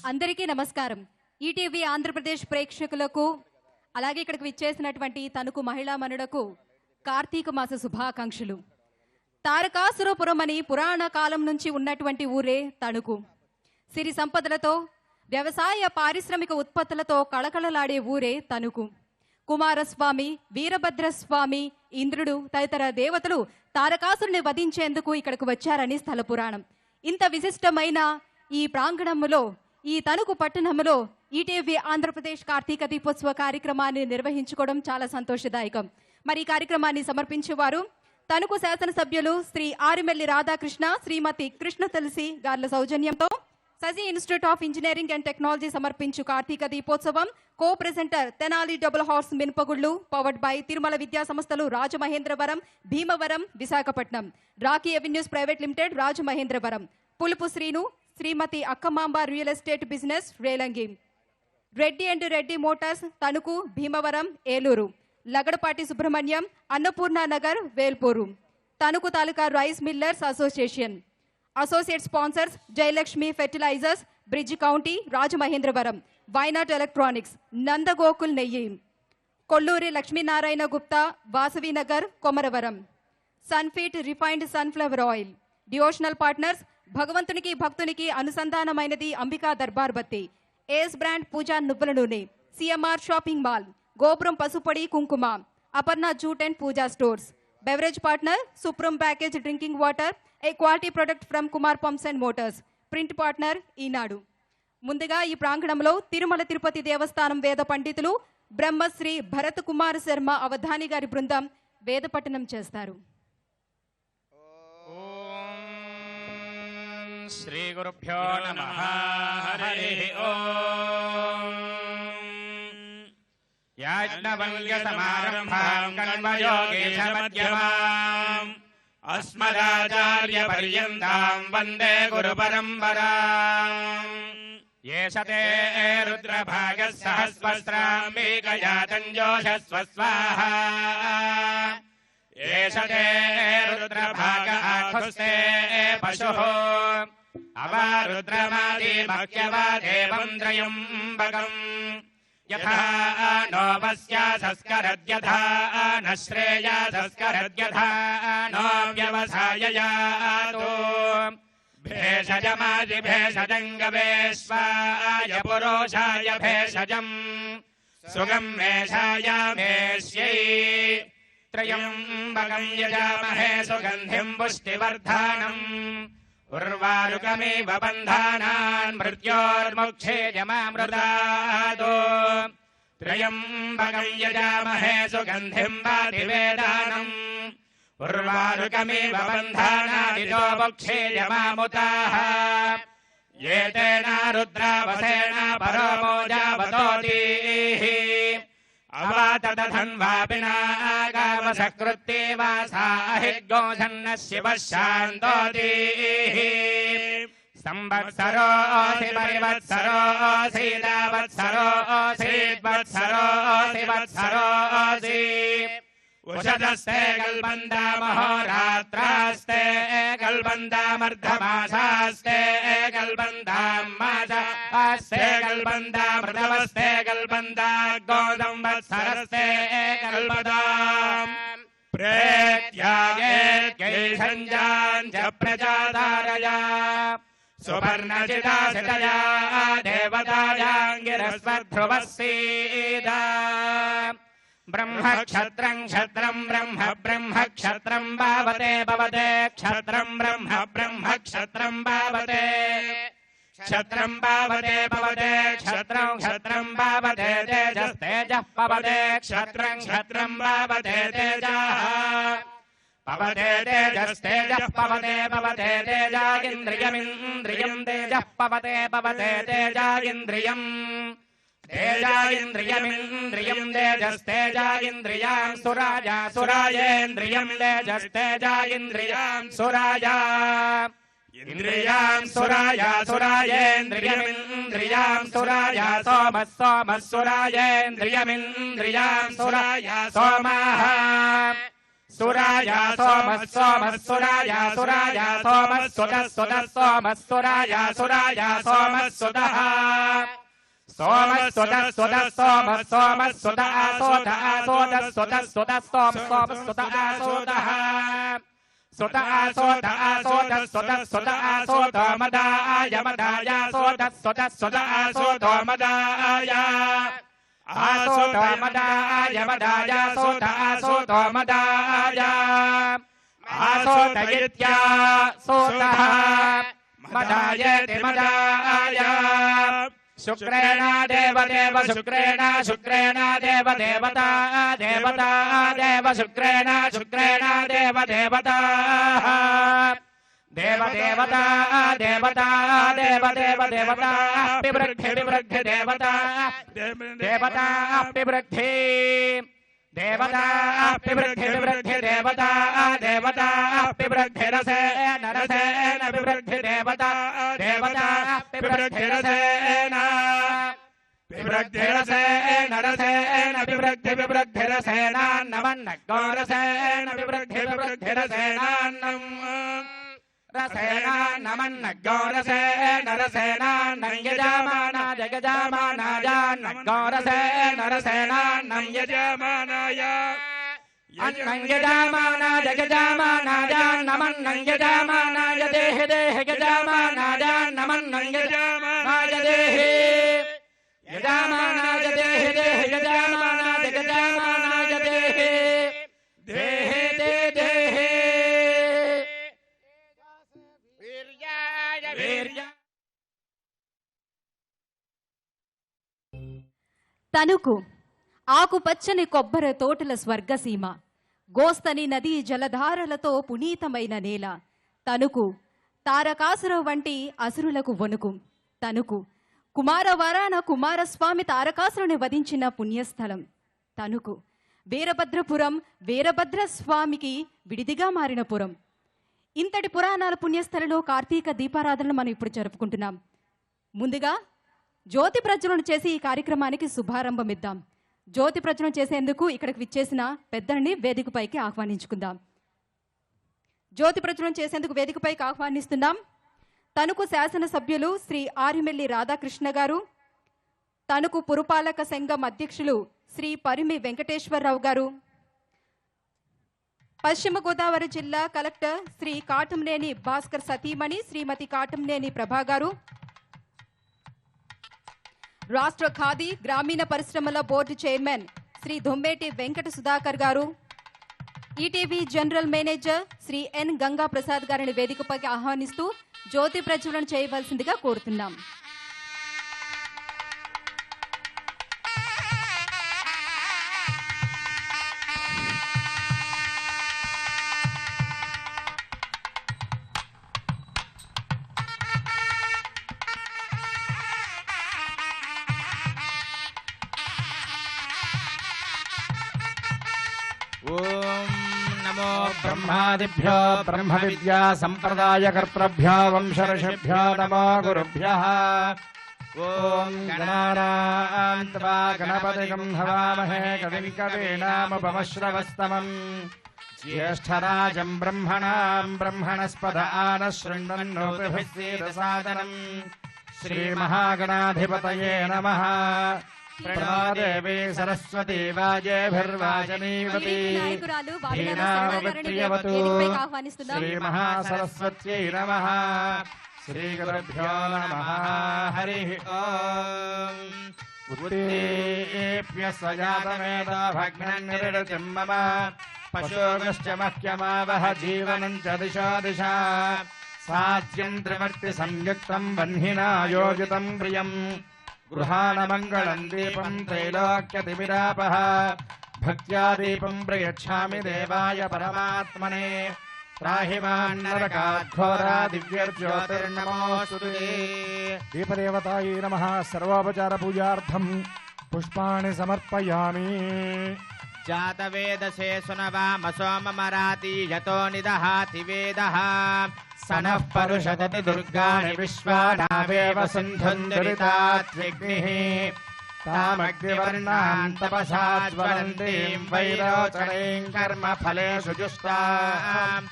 అందరికీ నమస్కారం. ఈటీవీ ఆంధ్రప్రదేశ్ ప్రేక్షకులకు అలాగే ఇక్కడికి విచ్చేసినటువంటి తణుకు మహిళా మనులకు కార్తీక మాస శుభాకాంక్షలు. తారకాసురపురం అని పురాణ కాలం నుంచి ఉన్నటువంటి ఊరే తణుకు. సిరి సంపదలతో వ్యవసాయ పారిశ్రామిక ఉత్పత్తులతో కళకళలాడే ఊరే తణుకు. కుమారస్వామి, వీరభద్రస్వామి, ఇంద్రుడు తదితర దేవతలు తారకాసురుని వధించేందుకు ఇక్కడికి వచ్చారని స్థల పురాణం. ఇంత విశిష్టమైన ఈ ప్రాంగణంలో, ఈ తణుకు పట్టణంలో ఈటీవీ ఆంధ్రప్రదేశ్ కార్తీక దీపోత్సవ కార్యక్రమాన్ని నిర్వహించుకోవడం చాలా సంతోషదాయకం. మరి ఈ కార్యక్రమాన్ని సమర్పించేవారు తణుకు శాసనసభ్యులు శ్రీ ఆరిమెల్లి రాధాకృష్ణ, శ్రీమతి కృష్ణ తులసి గార్ల సౌజన్యంతో Saji institute of engineering and technology సమర్పించు Karthika Deepotsavam co presenter Tenali double horse మినపగుళ్ళు, పవర్డ్ బై తిరుమల విద్యా సంస్థలు Rajamahendravaram, Bhimavaram, Visakhapatnam, rocky avenues private limited Rajamahendravaram, Pulupu Srinu, Srimathi Akkamamba real estate business Relangi, Reddy and Reddy motors Tanuku, Bhimavaram, Eluru, Lagadapati Subrahmanyam, Annapurna Nagar, Velpuru, Tanuku taluka rice millers association, associate sponsors Jayalakshmi fertilizers, bridge county, Rajamahendravaram, why not electronics, Nandagokul నెయ్యి, Kolluri Lakshminarayana Gupta, Vasavi Nagar, Komaravaram, Sunfit refined sunflower oil, devotional partners భగవంతునికి భక్తునికి అనుసంధానమైనది Ambika Darbar Bathi, ace brand పూజా నువ్వుల నూనె, సిఎంఆర్ షాపింగ్ మాల్, గోపురం పసుపొడి కుంకుమ, Aparna jute and Pooja stores, beverage partner supreme package drinking water, a quality product from Kumar pumps and motors, print partner Eenadu. ముందుగా ఈ ప్రాంగణంలో తిరుమల తిరుపతి దేవస్థానం వేద పండితులు బ్రహ్మశ్రీ భరత్ కుమార్ శర్మ అవధాని గారి బృందం వేద పఠనం చేస్తారు. శ్రీ గురుభ్యో నమః. హరి ఓం. యాజ్ఞవల్క్య సమారంభాం కర్మయోగేశ మధ్యమాం అస్మదాచార్య పర్యంతాం వందే గురు పరంపరాం. ఏషతే రుద్రభాగః సహస్రస్రాంబికయా తంజోషస్వ స్వాహా. ఏషతే రుద్రభాగ ఆఖుస్తే పశుః అవారుద్రమాది మహ్యవాదేవం త్రయంబకం. యథా నో వస్యాసస్కరద్యథా న శ్రేయాసస్కరద్యథా నో వ్యవసాయయాతో. భేషజమాది భేషజంగవేశ్వాయ పురోషాయ భేషజం సుగం మేషాయామేష్యై. త్రయంబకం యజామహే సుగంధిం పుష్టివర్ధనం. ఉర్వారుకమివ బంధానాన్ మృత్యోర్ముక్షేయమామృతాదో. త్రయంబకం యజామహే సుగంధిం వాదివేదానం. ఉర్వారుకమివ బంధానానితో ముక్షేయమాముతాః. ఏతేన రుద్రావసేన పరో మోజావతోతీః. అవాతదధన్వాపినాగామసకృత్తే వాసాహిర్గోధన్న శివః శాంతోతీః. సంవత్సరోऽసి పరివత్సరోऽసి దావత్సరోऽసి వత్సరోऽసి వత్సరోऽసి. ఉషదస్తే కల్బందామహోరాత్రాస్తే కల్బందామర్ధమాసాస్తే కల్బందాం మాసాస్తే కల్బందామృతవస్తే కల్బందా గోదంవత్సరస్తే కల్పదాం. ప్రేత్యాగేత్యైషంజాంచ ప్రజాతారయా సువర్ణచితాశితయా దేవతాయాంగిరస్వధ్రువస్సీదా. బ్రహ్మక్షత్రం క్షత్రం బ్రహ్మ బ్రహ్మక్షత్రం భావతే భవతే. క్షత్రం బ్రహ్మ బ్రహ్మక్షత్రం భావతే. క్షత్రం భావతే భవతే. క్షత్రం క్షత్రం భావతే తేజస్తేజః పవతే. క్షత్రం క్షత్రం భావతే తేజః పవతే. తేజస్తేజః పవతే భవతే తేజా ఇంద్రియమింద్రియం తేజః పవతే భవతే తేజా ఇంద్రియం. తేజా ఇంద్రియమింద్రియం తేజస్తేజా ఇంద్రియాం సురాజా సురాయేంద్రియం తేజస్తేజా ఇంద్రియాం సురాజా. ఇంద్రియాం సురాయా సురాయేంద్రియమింద్రియాం సురాయా సోమః సోమః సురాయేంద్రియమింద్రియాం సురాయా సోమః. सुराया सोमः सोमः सुराया सुराया सोमः सुतः सुतः सोमः सुराया सुराया सोमः सुतः सोमः सुतः सुतः सोमः सोमः सुतः आसोदः आसोदः सुतः सुतः सोमः सुतः आसोदः सुतः आसोदः आसोदः सुतः सुतः आसोदः मदाय मदाय सोदः सुतः सुतः आसोदः मदाय आसोदः मदाय मदाय सोदः आसोदः मदाय आसोदयित्या सोदः मदायति मदाय शुक्रेण देवदेव शुक्रेण शुक्रेण देवदेवता देवता देव शुक्रेण शुक्रेण देवदेवता देवदेवता देवता देवदेव देवता विवृद्धि विवृद्धि देवता देवता विवृद्धि देवता विवृद्धि विवृद्धि देवता देवता विवृद्धि रसेन रसेन विवृद्धि देवता देवता विवृद्धि रसेन विवृद्धि रसेन रसेन विवृद्धि विवृद्धि रसेनान्नमन्नग्गो रसेन विवृद्धि विवृद्धि रसेनान्नम् रसेनान्नमन्नग्गो रसेन रसेनान्नं यजमानाय यजमानाय नग्गो रसेन रसेनान्नं यजमानाय अन्नं यजमानाय यजमानाय नमन्नं यजमानाय देहि देहि यजमानाय नमन्नं यजमानाय देहि यजमानाय देहि देहि यजमानाय यजमानाय देहि देहि देहि తణుకు ఆకుపచ్చని కొబ్బరి తోటల స్వర్గసీమ, గోస్తని నదీ జలధారలతో పునీతమైన నేల తణుకు. తారకాసుర వంటి అసురులకు వణుకు తణుకు. కుమారవరాన కుమారస్వామి తారకాసురుని వధించిన పుణ్యస్థలం తణుకు. వీరభద్రపురం వీరభద్రస్వామికి విడిదిగా మారిన పురం. ఇంతటి పురాణాల పుణ్యస్థలలో కార్తీక దీపారాధనను మనం ఇప్పుడు జరుపుకుంటున్నాం. ముందుగా జ్యోతి ప్రజ్వలన చేసి ఈ కార్యక్రమానికి శుభారంభం ఇద్దాం. జ్యోతి ప్రజ్వలన చేసేందుకు ఇక్కడికి విచ్చేసిన పెద్దల్ని వేదికపైకి ఆహ్వానించుకుందాం. జ్యోతి ప్రజ్వలన చేసేందుకు వేదికపైకి ఆహ్వానిస్తున్నాం తణుకు శాసనసభ్యులు శ్రీ ఆరిమెల్లి రాధాకృష్ణ గారు, తణుకు పురపాలక సంఘం అధ్యక్షులు శ్రీ పరిమి వెంకటేశ్వరరావు గారు, పశ్చిమ గోదావరి జిల్లా కలెక్టర్ శ్రీ కాటంనేని భాస్కర్ సతీమణి శ్రీమతి కాటంనేని ప్రభా గారు, రాష్ట్ర ఖాదీ గ్రామీణ పరిశ్రమల బోర్డు చైర్మన్ శ్రీ దొంబేటి వెంకట సుధాకర్ గారు, ఈటీవీ జనరల్ మేనేజర్ శ్రీ ఎన్ గంగా ప్రసాద్ గారిని వేదికపైకి ఆహ్వానిస్తూ జ్యోతి ప్రజ్వలన చేయవలసిందిగా కోరుతున్నాం. ఓం నమో బ్రహ్మాదిభ్యో బ్రహ్మ విద్యా సంప్రదాయ కర్తృభ్యో వంశర్షిభ్యో నమో గురుభ్యః. ఓం గణానాం త్వా గణపతిగం హవామహే కవిం కవీనాముపమశ్రవస్తమం జ్యేష్ఠరాజం బ్రహ్మణాం బ్రహ్మణస్పద ఆనశృణ్వన్నోతిభిస్సీదసాదనం. శ్రీమహాగణాధిపతయే నమః. ప్రణాదేవి సరస్వతి వాజేభిర్వాజనీవతి ధీనామవిత్రియవతు. శ్రీ మహాసరస్వత్యై నమః. శ్రీ గురుభ్యో నమః. హరి ఓం. ఉత్తేభ్యః సజాతమేదో భగ్నం నిరృతిం మమ పశోగశ్చ మహ్యమావహ జీవనం చ దిశో దిశా. సాధ్యం త్రివర్తి సంయుక్తం వహ్నినా యోజితం ప్రియం. గృహాణమంగళం దీపం త్రైలోక్యతిమిరాపః. భక్త్యా దీపం ప్రయచ్ఛామి దేవాయ పరమాత్మనే. త్రాహి మాం నరకాఘోరా దివ్యజ్యోతిర్నమోస్తుతే. దీపదేవతాయై నమః. సర్వోపచార పూజార్థం పుష్పాణి సమర్పయామి. జాతవేదసే సునవామసో మమరాతి యతో నిదహాతి వేదః. సనః పరుషదతి దుర్గాణి విశ్వానావేవ సింధుం దురితాత్విగ్నిః. तामग्निवर्णां तपसा ज्वलन्तीं वैरोचनीं कर्मफलेषु जुष्टाम्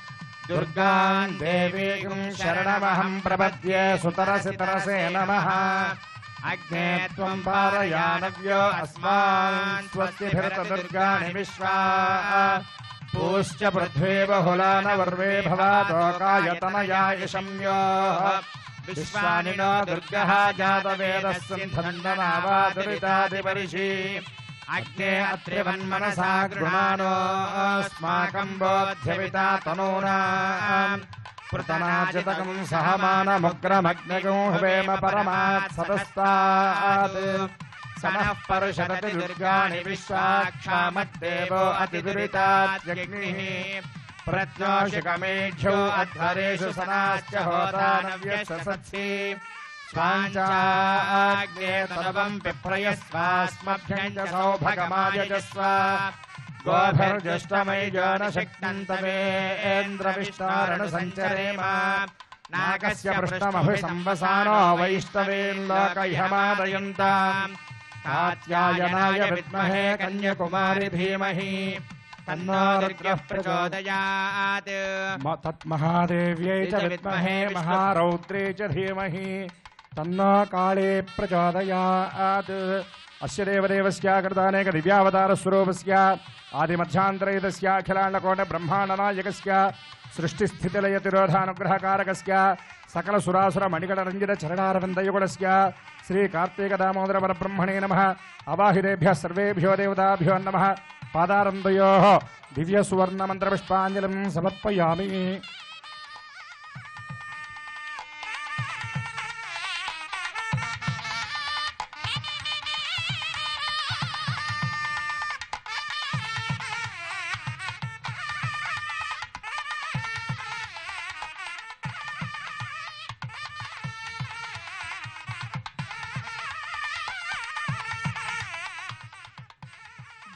दुर्गां देवीं शरणमहं प्रपद्ये सुतरसि तरसे नमः अग्ने त्वं पारयानव्यो अस्मान् स्वस्तिभिर्तदुर्गाणि विश्वा पूश्च पृथ्वी बहुलानवर्वे भवातोकायतनया इषम्योः विश्वानि नो दुर्गः जातवेदः सन्धन्दनावा दुरितादिपरिषि अग्ने अत्रिवन्मनसा गृणानोऽस्माकं बोध्यविता तनूनाम् पृतनाचितकं सहमानमुग्रमग्निगो हुवेम परमात् सतस्तात् सनः परुषरति दुर्गाणि विश्वाक्षामद्देवो अतिदुरिताद्यग्निः प्रत्योषिकमेढ्यो अध्वरेषु सनाश्च होतानव्यसत्सि स्वाञ्चाग्ने तनवं पिप्रयस्वास्मभ्यं च सौभगमायजस्व गोभिर्जुष्टमैजो न शक्यन्तवेन्द्रविष्टारणसञ्चरेम नागस्य पृष्ठमभिसंवसानो वैष्णवेल्लोकह्यमादयन्ताम् कात्यायनाय विद्महे कन्याकुमारी धीमहि तन्नो रुद्रः प्रचोदयात् तत्महादेव्यै च विद्महे महारौद्रे च धीमहि तन्नो काले प्रचोदयात् अस्य देवदेवस्य कृतानेक दिव्यावतारस्वरूपस्य आदिमध्यान्तरहितस्य अखिलाण्डकोट ब्रह्माण्डनायकस्य सृष्टिस्थितिलयतिरोधानुग्रहकारकस्य सकलसुरासुरमणिकटरञ्जितचरणारविन्दयुगुणस्य श्रीकार्तिकदामोदरपरब्रह्मणे नमः अवाहितेभ्यः सर्वेभ्यो देवताभ्यो नमः पादारन्दयोः दिव्यसुवर्णमन्त्रपुष्पाञ्जलिं समर्पयामि।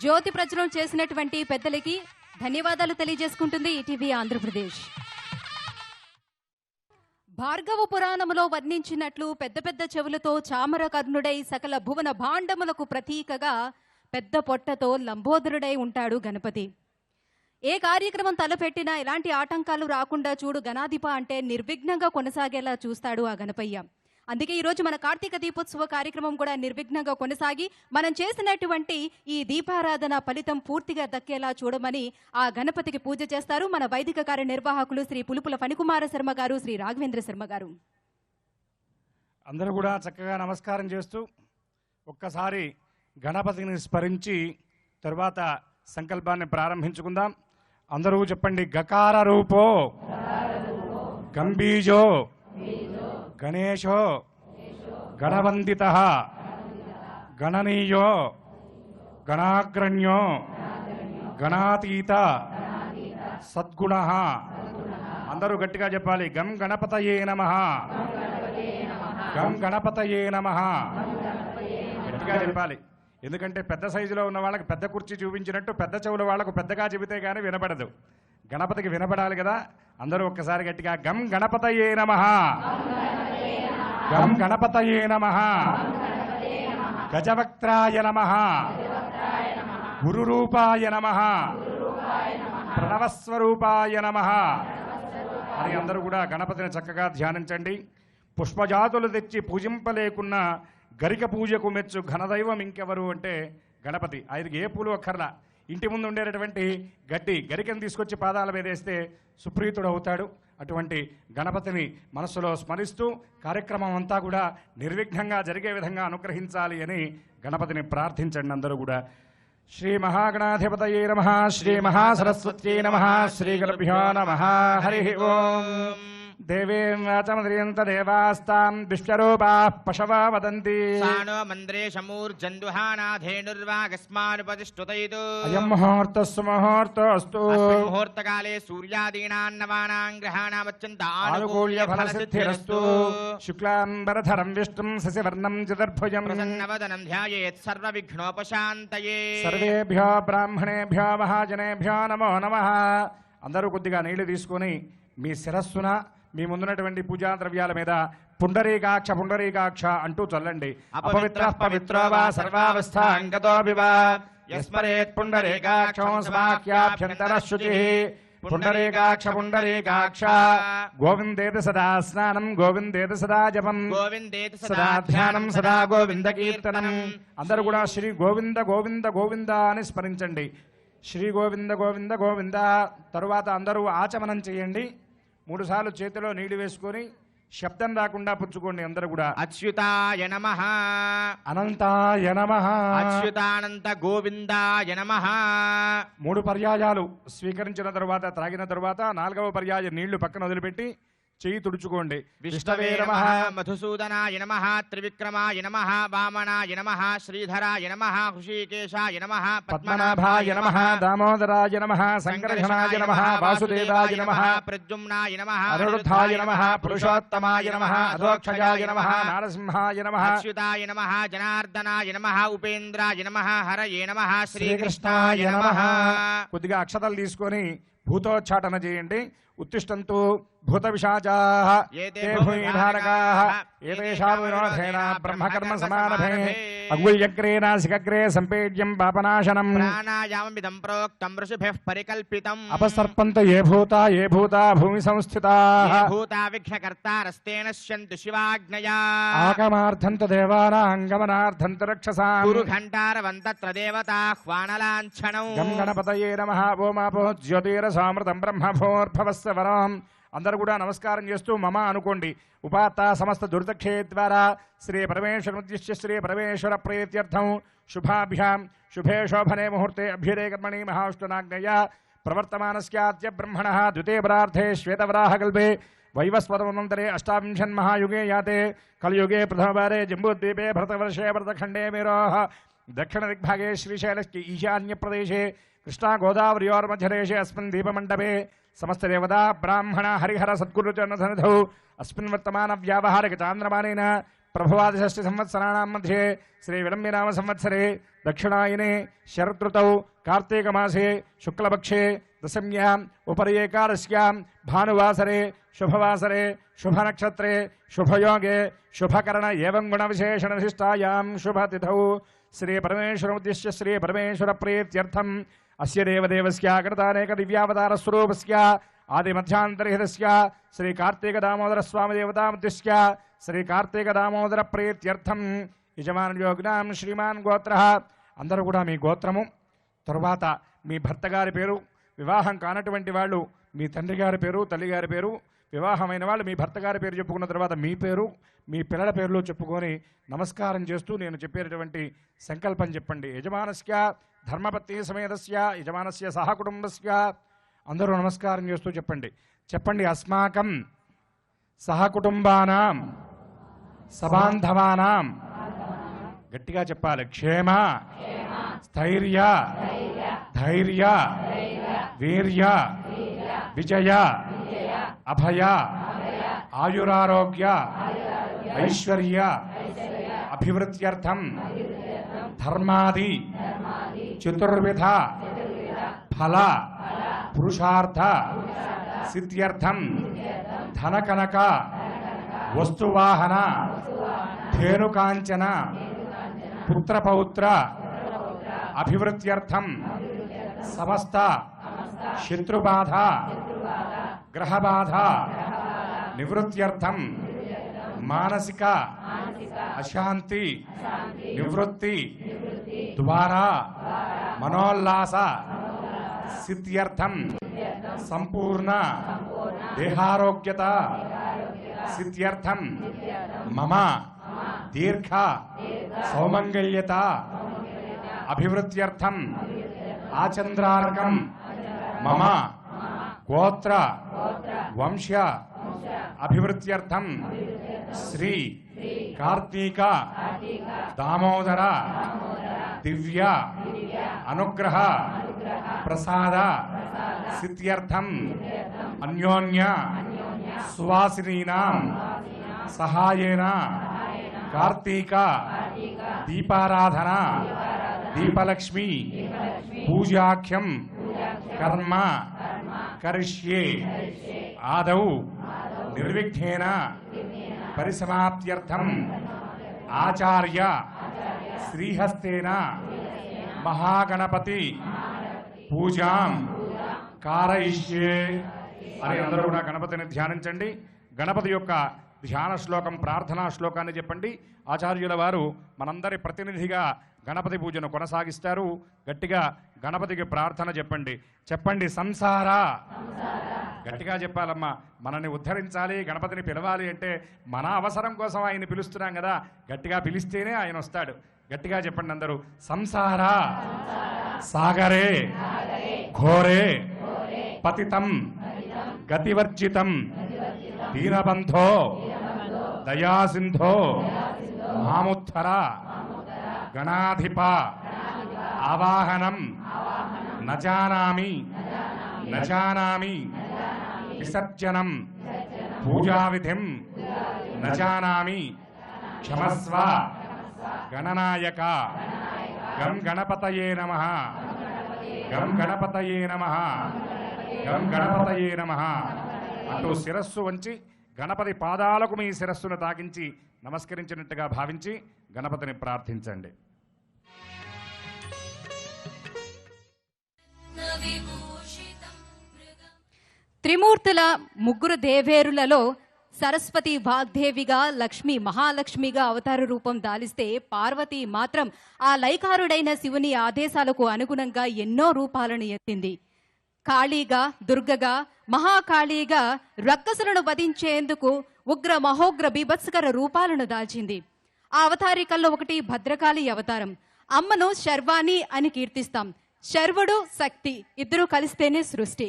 జ్యోతి ప్రజ్వలన చేసినటువంటి పెద్దలకి ధన్యవాదాలు తెలియజేసుకుంటుంది ఈటీవీ ఆంధ్రప్రదేశ్. భార్గవ పురాణములో వర్ణించినట్లు పెద్ద పెద్ద చెవులతో చామర కర్ణుడై సకల భువన భాండములకు ప్రతీకగా పెద్ద పొట్టతో లంబోదరుడై ఉంటాడు గణపతి. ఏ కార్యక్రమం తలపెట్టినా ఎలాంటి ఆటంకాలు రాకుండా చూడు గణాధిప అంటే నిర్విఘ్నంగా కొనసాగేలా చూస్తాడు ఆ గణపయ్య. అందుకే ఈరోజు మన కార్తీక దీపోత్సవ కార్యక్రమం కూడా నిర్విఘ్నంగా కొనసాగి మనం చేసినటువంటి ఈ దీపారాధన ఫలితం పూర్తిగా దక్కేలా చూడమని ఆ గణపతికి పూజ చేస్తారు మన వైదిక కార్యనిర్వాహకులు శ్రీ పులుపుల ఫణికుమార శర్మ గారు, శ్రీ రాఘవేంద్ర శర్మ గారు. అందరూ కూడా చక్కగా నమస్కారం చేస్తూ ఒక్కసారి గణపతిని స్మరించి తరువాత సంకల్పాన్ని ప్రారంభించుకుందాం. అందరూ చెప్పండి. గకార రూపో గంభీజో గణేశో గణవందితః గణనీయో గణాగ్రణ్యో గణాతీత సద్గుణః. అందరూ గట్టిగా చెప్పాలి. గం గణపతయే నమః, గం గణపతయే నమః. గట్టిగా చెప్పాలి. ఎందుకంటే పెద్ద సైజులో ఉన్న వాళ్ళకి పెద్ద కుర్చీ చూపించినట్టు పెద్ద చెవుల వాళ్ళకు పెద్దగా చెబితే కానీ వినపడదు. గణపతికి వినపడాలి కదా. అందరూ ఒక్కసారి గట్టిగా గం గణపతయే నమః, గం గణపతయే నమః, గజవక్త్రాయ నమః, గురురూపాయ నమః, ప్రణవస్వరూపాయ నమః అని అందరూ కూడా గణపతిని చక్కగా ధ్యానించండి. పుష్పజాతులు తెచ్చి పూజింపలేకున్నా గరిక పూజకు మెచ్చు ఘనదైవం ఇంకెవరు అంటే గణపతి. ఆయనకి ఏ పూలు అక్కర్లా. ఇంటి ముందు ఉండేటటువంటి గడ్డి గరికను తీసుకొచ్చి పాదాల మీద వేస్తే సుప్రీతుడు అవుతాడు. అటువంటి గణపతిని మనస్సులో స్మరిస్తూ కార్యక్రమం అంతా కూడా నిర్విఘ్నంగా జరిగే విధంగా అనుగ్రహించాలి అని గణపతిని ప్రార్థించండి. అందరూ కూడా శ్రీ మహాగణాధిపతయే నమః, శ్రీ మహాసరస్వత్యై నమః, శ్రీ గురుభ్యో నమః. హరి ఓం. దేవీం వాచమద్రియంత దేవాస్తాం విశ్వరూపాః పశవా వదంతి. సానో మంద్రే శమూర్జందుహానాధేనుర్వాగస్మానుపతిష్ఠుతైతు. అయం ముహూర్తః సుముహూర్తోऽస్తు. అస్మిన్ ముహూర్తకాలే సూర్యాదీనాన్ నవానాం గ్రహాణామత్యంత ఆనుకూల్య ఫలసిద్ధిరస్తు. శుక్లాంబరధరం విష్ణుం శశివర్ణం చతుర్భుజం ప్రసన్నవదనం ధ్యాయేత్ సర్వవిఘ్నోపశాంతయే. సర్వేభ్యో బ్రాహ్మణేభ్యో మహాజనేభ్యో నమో నమః. అందరూ కొద్దిగా నీళ్లు తీసుకొని మీ శిరస్సున మీ ముందున్నటువంటి పూజా ద్రవ్యాల మీద పుండరీకాక్ష పుండరీకాక్ష అంటూ చల్లండి. అపవిత్రః పవిత్రో వా సర్వావస్థాంగతో వివా యస్మరేత్ పుండరీకాక్షం స్వాఖ్యాభ్యంతరః శుచిః పుండరీకాక్ష పుండరీకాక్ష గోవిందేతి సదా స్నానం గోవిందేతి సదా జపం గోవిందేతి సదా ధ్యానం సదా గోవింద కీర్తనం. అందరూ కూడా శ్రీ గోవింద గోవింద గోవింద అని స్మరించండి. శ్రీ గోవింద గోవింద గోవింద. తరువాత అందరూ ఆచమనం చేయండి. 3 సార్లు చేతిలో నీళ్లు వేసుకొని శబ్దం రాకుండా పుచ్చుకోండి. అందరూ కూడా అచ్యుతాయ నమః అనంతాయ నమః అచ్యుతానంత గోవిందాయ నమః. 3 పర్యాయాలు స్వీకరించిన తరువాత త్రాగిన తరువాత 4వ పర్యాయం నీళ్లు పక్కన వదిలిపెట్టి చెయ్యి తుడుచుకోండి. విష్ణవే నమః మధుసూదనాయ నమః త్రివిక్రమాయ నమః వామనాయ నమః శ్రీధరాయ నమః హృషీకేశాయ నమః పద్మనాభాయ నమః దామోదరాయ నమః సంకర్షణాయ నమః వాసుదేవాయ నమః ప్రద్యుమ్నాయ నమః అనిరుద్ధాయ నమః పురుషోత్తమాయ నమః అధోక్షయాయ నమః నారసింహాయ నమః అచ్యుతాయ నమః జనార్దనాయ నమః ఉపేంద్రాయ నమః హరయే నమః శ్రీకృష్ణాయ నమః. కొద్దిగా అక్షతలు తీసుకొని భూతోచ్చాటన చేయండి. ఉత్తిష్టంతు భూత విశాచాః ఏతే తే భూమిధారకాః ఏతేషాం వినోధేన బ్రహ్మకర్మ సమారభే అగుల్యగ్రే నాసికగ్రే సంపేద్యం పాపనాశనం. ప్రాణాయామమిదం ప్రోక్తం ఋషిభిః పరికల్పితం. అపసర్పంత ఏ భూతా భూమి సంస్థితాః ఏ భూతా విఘ్నకర్తారస్తే నశ్యంతు శివాజ్ఞయా. ఆగమార్థంత దేవానాం గమనార్థంత రక్షసాం. గురు ఘంటారవంతత్ర దేవతాహ్వానలాంఛనం. గం గణపతయే నమః ఓమాపో జ్యోతిరసామృతం బ్రహ్మభోర్భవస్స వరం. అందరూ కూడా నమస్కారం చేస్తూ మమ అనుకోండి. ఉపాత్త సమస్త దుర్దక్షే ద్వారా శ్రీ పరమేశ్వరముద్దిశ్య శ్రీ పరమేశ్వర ప్రీత్యర్థం శుభాభ్యాం శుభే శోభనే ముహూర్తే అభ్యుదే కర్మణి మహావిష్ణునాజ్ఞయా ప్రవర్తమానస్యాద్య బ్రహ్మణః ద్వితీయ పరార్థే శ్వేతవరాహకల్పే వైవస్వతమనంతరే అష్టావింశన్మహాయుగే యాతే కలియుగే ప్రథమవారే జంబూద్వీపే భరతవర్షే భరతఖండే మేరోః దక్షిణ దిగ్భాగే శ్రీశైలస్య ఈశాన్య ప్రదేశే కృష్ణా గోదావరియోర్మధ్యదేశే అస్మిన్ దీపమండపే సమస్త దేవతా బ్రాహ్మణ హరిహర సద్గురు చరణసన్నిధౌ అస్మిన్ వర్తమాన వ్యావహారిక చాంద్రమానేన ప్రభవాది షష్ఠి సంవత్సరాణాం మధ్యే శ్రీ విలంబినామ సంవత్సరే దక్షిణాయనే శరదృతౌ కార్తీక మాసే శుక్లపక్షే దశమ్యాం ఉపరి ఏకాదశ్యాం భానువాసరే శుభవాసరే శుభనక్షత్రే శుభయోగే శుభకరణ ఏవం గుణ విశేషణ విశిష్టాయాం శుభతిథౌ శ్రీ పరమేశ్వరముద్దిశ్య శ్రీ పరమేశ్వర ప్రీత్యర్థం అస్య దేవదేవస్య కృతానేక దివ్యావతార స్వరూపస్య ఆది మధ్యాంతర్హితస్య శ్రీ కార్తీక దామోదర స్వామి దేవతాముద్దిశ్య శ్రీ కార్తీక దామోదర ప్రీత్యర్థం యజమానయోగ్నాం శ్రీమాన్ గోత్ర. అందరూ కూడా మీ గోత్రము, తరువాత మీ భర్త గారి పేరు, వివాహం కానటువంటి వాళ్ళు మీ తండ్రి గారి పేరు, తల్లి గారి పేరు, వివాహమైన వాళ్ళు మీ భర్త గారి పేరు చెప్పుకున్న తర్వాత మీ పేరు, మీ పిల్లల పేర్లు చెప్పుకొని నమస్కారం చేస్తూ నేను చెప్పేటటువంటి సంకల్పం చెప్పండి. యజమానస్య ధర్మపత్ని సమేతస్య యజమానస్య సహకుటుంబస్య. అందరూ నమస్కారం చేస్తూ చెప్పండి. అస్మాకం సహకుటుంబానాం సబాంధవానాం. గట్టిగా చెప్పాలి. క్షేమ స్థైర్య ధైర్య వీర్య విజయ అభయ ఆయురారోగ్య ఐశ్వర్య అభివృద్ధ్యర్థం ధర్మాది చతుర్విధ ఫల పురుషార్థ సిద్ధ్యర్థం ధనకనక వస్తువాహన ధేనుకాంచన పుత్రపౌత్ర అభివృద్ధ్యర్థం సమస్త శత్రుబాధ గ్రహబాధ నివృత్త్యర్థం మానసిక అశాంతి నివృత్తి ద్వారా మనోల్లాస సిద్ధ్యర్థం సంపూర్ణ దేహారోగ్యత సిద్ధ్యర్థం మమ దీర్ఘ సౌమంగళ్యత అభివృద్ధ్యర్థం ఆచంద్రార్కం మమ గోత్ర వంశ అభివృద్ధ్యర్థం శ్రీ కార్తీక దామోదర దివ్య అనుగ్రహ ప్రసాద సిద్ధ్యర్థం అన్యోన్య సువాసినీనాం సహాయేన కార్తీక దీపారాధన దీపలక్ష్మి పూజాఖ్యం కర్మ కరిష్యే ఆదౌ నిర్విఘ్నేన పరిసమాప్త్యర్థం ఆచార్య శ్రీహస్తేన మహాగణపతి పూజాం కారయిష్యే అని అందరూ కూడా గణపతిని ధ్యానించండి. గణపతి యొక్క ధ్యాన శ్లోకం, ప్రార్థనా శ్లోకాన్ని చెప్పండి. ఆచార్యుల వారు మనందరి ప్రతినిధిగా గణపతి పూజను కొనసాగిస్తారు. గట్టిగా గణపతికి ప్రార్థన చెప్పండి. చెప్పండి, సంసార. గట్టిగా చెప్పాలమ్మా. మనల్ని ఉద్ధరించాలి, గణపతిని పిలవాలి అంటే మన అవసరం కోసం ఆయన పిలుస్తున్నాం కదా, గట్టిగా పిలిస్తేనే ఆయన వస్తాడు. గట్టిగా చెప్పండి అందరూ. సంసార సాగరే ఘోరే పతితం గతివర్జితం దీనబంధో దయాసింధో మాముత్తర గణాధిప ఆవాహనం నజానామి నజానామి విసర్జనం పూజావిధిం నజానామి క్షమస్వ గణనాయక గం గణపతయే నమః గం గణపతయే నమః గం గణపతయే నమః అంటూ శిరస్సు వంచి గణపతి పాదాలకు మీ శిరస్సును తాకించి నమస్కరించినట్టుగా భావించి గణపతిని ప్రార్థించండి. త్రిమూర్తుల ముగ్గురు దేవేరులలో సరస్వతి వాగ్దేవిగా, లక్ష్మి మహాలక్ష్మిగా అవతార రూపం దాలిస్తే పార్వతి మాత్రం ఆ లైకారుడైన శివుని ఆదేశాలకు అనుగుణంగా ఎన్నో రూపాలను ఎత్తింది. కాళీగా, దుర్గగా, మహాకాళీగా రక్కసులను వధించేందుకు ఉగ్ర మహోగ్ర బీభత్సకర రూపాలను దాల్చింది. ఆ అవతారికల్లో ఒకటి భద్రకాళి అవతారం. అమ్మను శర్వాణి అని కీర్తిస్తాం. శర్వుడు, శక్తి ఇద్దరూ కలిస్తేనే సృష్టి.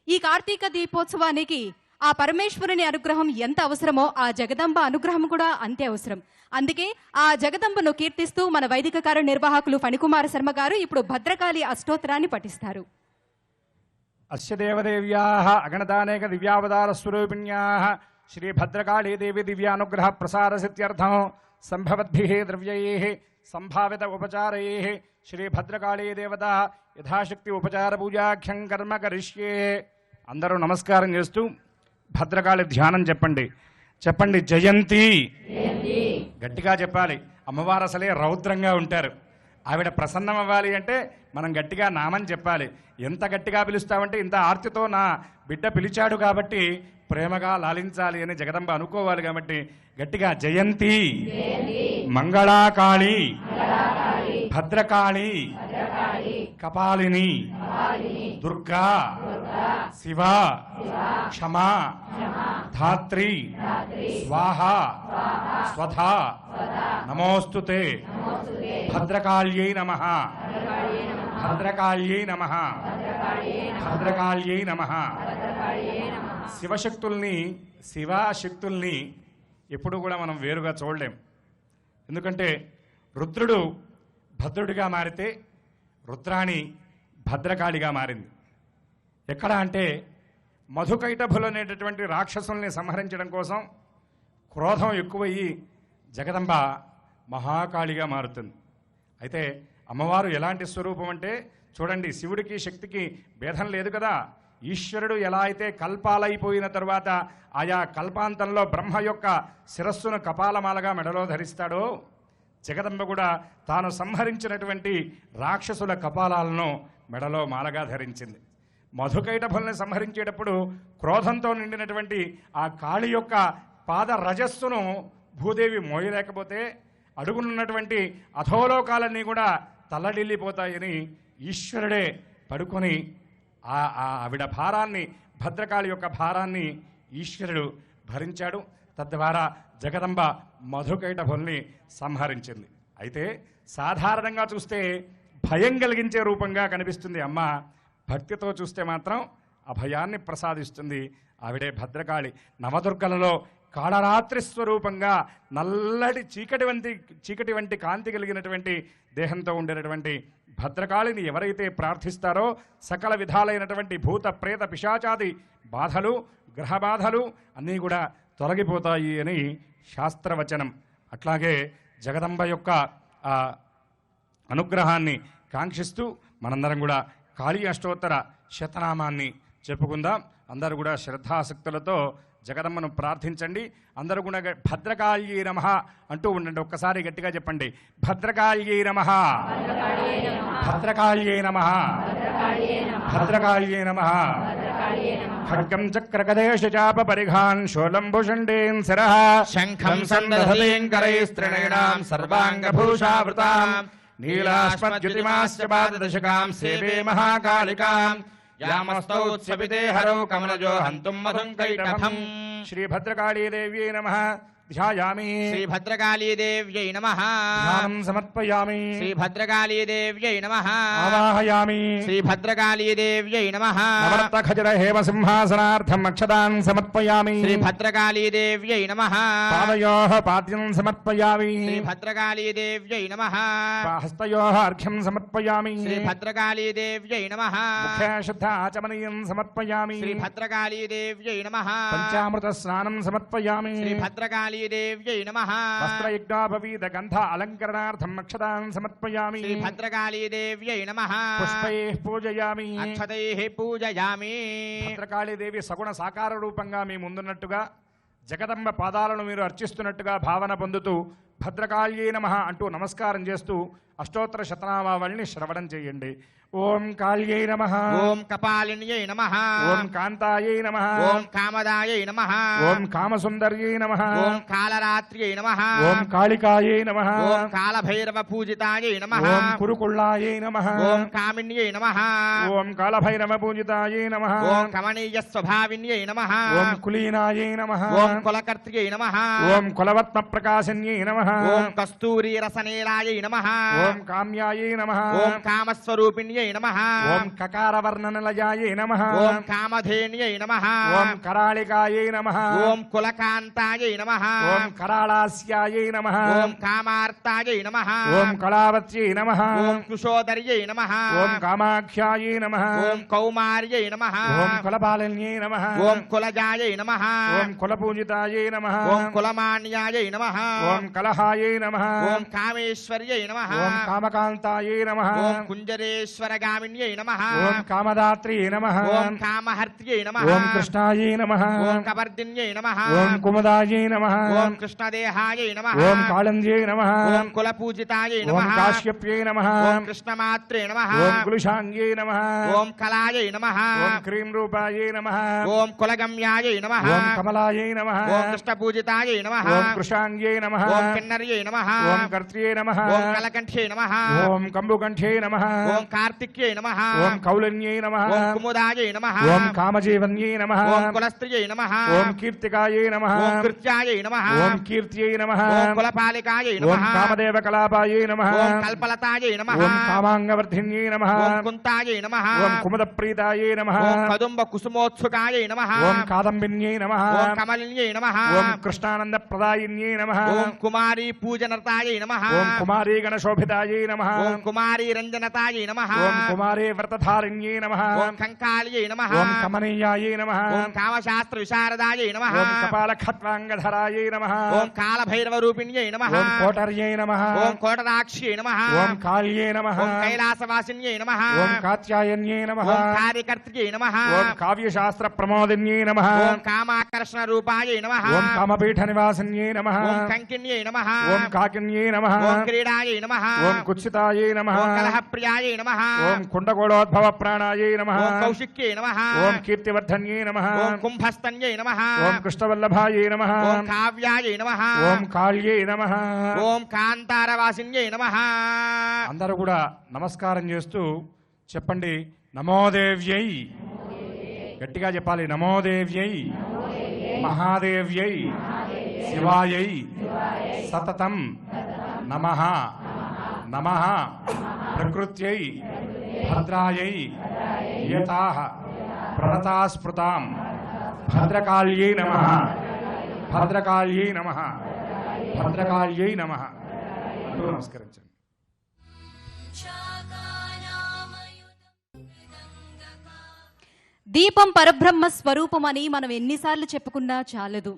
ఈ కార్తీక దీపోత్సవానికి ఆ పరమేశ్వరుని అనుగ్రహం ఎంత అవసరమో ఆ జగదంబ అనుగ్రహం కూడా అంతే అవసరం. అందుకే ఆ జగదంబను కీర్తిస్తూ మన వైదిక కార్యనిర్వాహకులు ఫణికుమార శర్మ గారు ఇప్పుడు భద్రకాళి అష్టోత్తరాన్ని పఠిస్తారు. అస్య దేవదేవ్యాః అగణతానేక దివ్యావతార స్వరూపిణ్యాః శ్రీ భద్రకాళీ దేవి దివ్యానుగ్రహ ప్రసారసిత్యర్థం సంభవద్భిః ద్రవ్యైః సంభావిత ఉపచారైః శ్రీ భద్రకాళీ దేవత యథాశక్తి ఉపచార పూజాఖ్యం కర్మ కరిష్యే. అందరూ నమస్కారం చేస్తూ భద్రకాళి ధ్యానం చెప్పండి. చెప్పండి, జయంతి. గట్టిగా చెప్పాలి. అమ్మవారు అసలే రౌద్రంగా ఉంటారు. ఆవిడ ప్రసన్నం అవ్వాలి అంటే మనం గట్టిగా నామని చెప్పాలి. ఎంత గట్టిగా పిలుస్తామంటే ఇంత ఆర్తితో నా బిడ్డ పిలిచాడు కాబట్టి ప్రేమగా లాలించాలి అని జగదంబ అనుకోవాలి. కాబట్టి గట్టిగా జయంతి, మంగళాకాళి, భద్రకాళి, కపాలిని, దుర్గా, శివ, క్షమా, ధాత్రి, స్వాహ, స్వధా, నమోస్తుతే, భద్రకాళ్యై నమః, భద్రకాళ్యై నమః, భద్రకాళ్యై నమః. శివశక్తుల్ని, శివశక్తుల్ని ఎప్పుడు కూడా మనం వేరుగా చూడలేం. ఎందుకంటే రుద్రుడు భద్రుడిగా మారితే రుద్రాణి భద్రకాళిగా మారింది. ఎక్కడ అంటే మధుకైటభులు అనేటటువంటి రాక్షసుల్ని సంహరించడం కోసం క్రోధం ఎక్కువయ్యి జగదంబ మహాకాళిగా మారుతుంది. అయితే అమ్మవారు ఎలాంటి స్వరూపం అంటే చూడండి, శివుడికి శక్తికి భేదం లేదు కదా. ఈశ్వరుడు ఎలా అయితే కల్పాలైపోయిన తరువాత ఆయా కల్పాంతంలో బ్రహ్మ యొక్క శిరస్సును కపాలమాలగా మెడలో ధరిస్తాడో, జగదంబ కూడా తాను సంహరించినటువంటి రాక్షసుల కపాలాలను మెడలో మాలగా ధరించింది. మధుకైటభుల్ని సంహరించేటప్పుడు క్రోధంతో నిండినటువంటి ఆ కాళి యొక్క పాద రజస్సును భూదేవి మోయలేకపోతే అడుగునున్నటువంటి అధోలోకాలన్నీ కూడా తల్లడిల్లిపోతాయని ఈశ్వరుడే పడుకొని ఆవిడ భారాన్ని, భద్రకాళి యొక్క భారాన్ని ఈశ్వరుడు భరించాడు. తద్వారా జగదంబ మధుకైటభుల్ని సంహరించింది. అయితే సాధారణంగా చూస్తే భయం కలిగించే రూపంగా కనిపిస్తుంది అమ్మ. భక్తితో చూస్తే మాత్రం అభయాన్ని ప్రసాదిస్తుంది. ఆవిడే భద్రకాళి. నవదుర్గలలో కాళరాత్రి స్వరూపంగా నల్లటి చీకటి వంటి కాంతి కలిగినటువంటి దేహంతో ఉండేటటువంటి భద్రకాళిని ఎవరైతే ప్రార్థిస్తారో సకల విధాలైనటువంటి భూత ప్రేత పిశాచాది బాధలు, గ్రహ బాధలు అన్నీ కూడా తొలగిపోతాయి అని శాస్త్రవచనం. అట్లాగే జగదంబ యొక్క అనుగ్రహాన్ని కాంక్షిస్తూ మనందరం కూడా కాళీ అష్టోత్తర శతనామాన్ని చెప్పుకుందాం. అందరూ కూడా శ్రద్ధాసక్తులతో జగదమ్మను ప్రార్థించండి. అందరూ కూడా భద్రకాళ్యై నమః అంటూ ఉండండి. ఒక్కసారి గట్టిగా చెప్పండి, భద్రకాళ్యై నమః, భద్రకాళ్యై నమః, భద్రకాళ్యై నమః. ఖడ్గం చక్రకదేశ చాప పరిఘాన్ శూలంబుషండేన్ శిరః శంఖం సందధతీం కరైస్త్రినయనాం సర్వాంగభూషావృతాం నీలాస్మద్యుతిమాస్య పాదదశకాం సేవే మహాకాళికాం యామస్తౌత్సపితే హరౌ కమలజో హంతుం మధుం కైటభం. శ్రీభద్రకాళీదేవ్యై నమః. ధ్యాయామి. శ్రీభద్రకాళీదేవ్యై నమః. ధ్యానం సమర్పయామి. శ్రీభద్రకాళీదేవ్యై నమః. ఆవాహయామి. శ్రీభద్రకాళీదేవ్యై నమః. నవర్త ఖజర హేమ సింహాసనార్థం అక్షతాన్ సమర్పయామి. శ్రీభద్రకాళీదేవ్యై నమః. పాదయోః పాద్యం సమర్పయామి. శ్రీభద్రకాళీదేవ్యై నమః. హస్తయోః అర్ఘ్యం సమర్పయామి. శ్రీభద్రకాళీదేవ్యై నమః. ముఖ్య శుద్ధాచమనీయం సమర్పయామి. శ్రీభద్రకాళీదేవ్యై నమః. పంచామృత స్నానం సమర్పయామి. శ్రీభద్రకాళీదేవ్యై నమః. వస్త్రయజ్ఞాపవీత గంధ అలంకరణార్థం అక్షతాన్ సమర్పయామి. శ్రీభద్రకాళీదేవ్యై నమః. పుష్పైః పూజయామి. అక్షతైః పూజయామి. భద్రకాళీదేవి సగుణ సాకార రూపంగా మీ ముందున్నట్టుగా జగదంబ పాదాలను మీరు అర్చిస్తున్నట్టుగా భావన పొందుతూ భద్రకాళ్యై నమః అంటూ నమస్కారం చేస్తూ అష్టోత్తర శతనామావళిని శ్రవణం చేయండి. ఓం కాళ్యై నమః. ఓం కపాలిన్యై నమః. ఓం కాంతాయై నమః. ఓం కామదాయై నమః. ఓం కామసుందర్యై నమః. ఓం కాళరాత్ర్యై నమః. ఓం కాళికాయై నమః. ఓం కాళభైరవ పూజితాయై నమః. ఓం కురుకుళ్ళాయై నమః. ఓం కామిన్యై నమః. ఓం కాళభైరవ పూజితాయై నమః. ఓం కమనీయ స్వభావిన్యై నమః. ఓం కులీనాయై నమః. ఓం కులకర్త్ర్యై నమః. ఓం కులవత్న ప్రకాశన్యై నమః. ఓం కస్తూరి రసనేలాయై నమః. ఓం కామ్యాయై నమః. ఓం కామస్వరూపిణ్యై నమః. ఓం కకారవర్ణనలయాయై నమః. ఓం కామధేన్యై నమః. ఓం కరాళికాయై నమః. ఓం కులకాంతాయై నమః. ఓం కరాళాస్యాయై నమః. ఓం కామార్తాయై నమః. ఓం కళావత్యై నమః. ఓం కుశోదర్యై నమః. ఓం కామాఖ్యాయై నమః. ఓం కౌమార్యై నమః. ఓం కులపాలన్యై నమః. ఓం కులజాయై నమః. ఓం కులపూజితాయై నమః. ఓం కులమాన్యాయై నమః. ఓం కలహాయై నమః. ఓం కామేశ్వర్యై నమః. ఓం కామకాంతాయై నమః. ఓం కుంజరేశ్వరగామిన్యై నమః. ఓం కామదాత్రీ నమః. ఓం కామహర్త్యై నమః. ఓం కృష్ణాయై నమః. ఓం కవర్దిన్యై నమః. ఓం కుముదాయై నమః. ఓం కృష్ణదేహాయై నమః. ఓం కాళంద్యై నమః. ఓం కులపూజితాయై ఓం నమః. కాశ్యప్యై నమః. ఓం కృష్ణమాత్రే నమః. ఓం కులుషాంగ్యై నమః. ఓం కలాయై నమః. ఓం క్రీం రూపాయై నమః. ఓం కులగమ్యాయై నమః. ఓం కమలాయై నమః. ఓం కృష్ణపూజితాయై నమః. ఓం కృషాంగ్యై నమః. ఓం కిన్నర్యై నమః. ఓం కర్త్ర్యై నమః. ఓం కలకంఠ్యై నమః. ఓం కంబుకంఠ్యై నమః. ఓం కార్తిక్యై నమః. ఓం కౌలన్యై నమః. ఓం కుముదాయై నమః. ఓం కామజీవన్యై నమః. ఓం కులస్త్రియై నమః. ఓం కీర్తికాయై నమః. ఓం కృత్యాయై నమః. ఓం కీర్త్యై నమః. ఓం కులపాలికాయై ఓం నమః. కామదేవ కలాపాయై నమః. ఓం కల్పలతాయై నమః. ఓం కామాంగవర్ధిన్యై నమః. ఓం కుంతాయై నమః. ఓం కుముదప్రీతాయై నమః. ఓం కదుంబ కుసుమోత్సుకాయై నమః. ఓం కాదంబిన్యై నమః. ఓం కమలిన్యై నమః. ఓం కృష్ణానందప్రదాయిన్యై నమః. ఓం కుమారీ పూజనతాయై నమః. ఓం కుమారీ గణశోభితాయై నమః. ఓం కుమారీ రంజనతాయై నమః. ఓం కుమారీ వ్రతధారిణ్యై నమః. ఓం కంకాళియై నమః. ఓం కమనీయాయై నమః. ఓం కామశాస్త్ర విశారదాయై నమః. ఓం కపాలఖట్వాంగధరాయై నమః. ఓం కాళభైరవ రూపిణ్యై నమః. ఓం కోటర్యై నమః. ఓం కోటరాక్ష్యై నమః. ఓం కాళ్యై నమః. ఓం కైలాసవాసిన్యై నమః. ఓం కాత్యాయన్యై నమః. ఓం కార్యకర్త్ర్యై నమః. ఓం కావ్యశాస్త్ర ప్రమోదిన్యై నమః. ఓం కామాకర్షణ రూపాయై నమః. ఓం కామపీఠ నివాసిన్యై నమః. ఓం కంకిన్యై నమః. ఓం కాకిన్యై నమః. ఓం క్రీడాయై నమః. ఓం కుత్సితాయై నమః. ఓం కలహప్రియాయై నమః. ఓం కుండగోళోద్భవ ప్రాణాయై నమః. ఓం కౌశిక్యై నమః. ఓం కీర్తివర్ధన్యై నమః. ఓం కుంభస్తన్యై నమః. ఓం కృష్ణవల్లభాయై నమః. ఓం కావ్యాయై నమః. ఓం కాళ్యై నమః. ఓం కాంతారవాసిన్యై నమః. అందరూ కూడా నమస్కారం చేస్తూ చెప్పండి, నమోదేవ్యై. గట్టిగా చెప్పాలి, నమోదేవ్యై మహాదేవ్యై శివాయై సతతం నమః. నమః ప్రకృత్యై భద్రాయై యతాః ప్రణతాస్పృతాం భద్రకాళ్యై నమః. భద్రకాళ్యై నమః. భద్రకాళ్యై నమః అంటూ నమస్కరించండి. దీపం పరబ్రహ్మ స్వరూపమని మనం ఎన్నిసార్లు చెప్పుకున్నా చాలదు.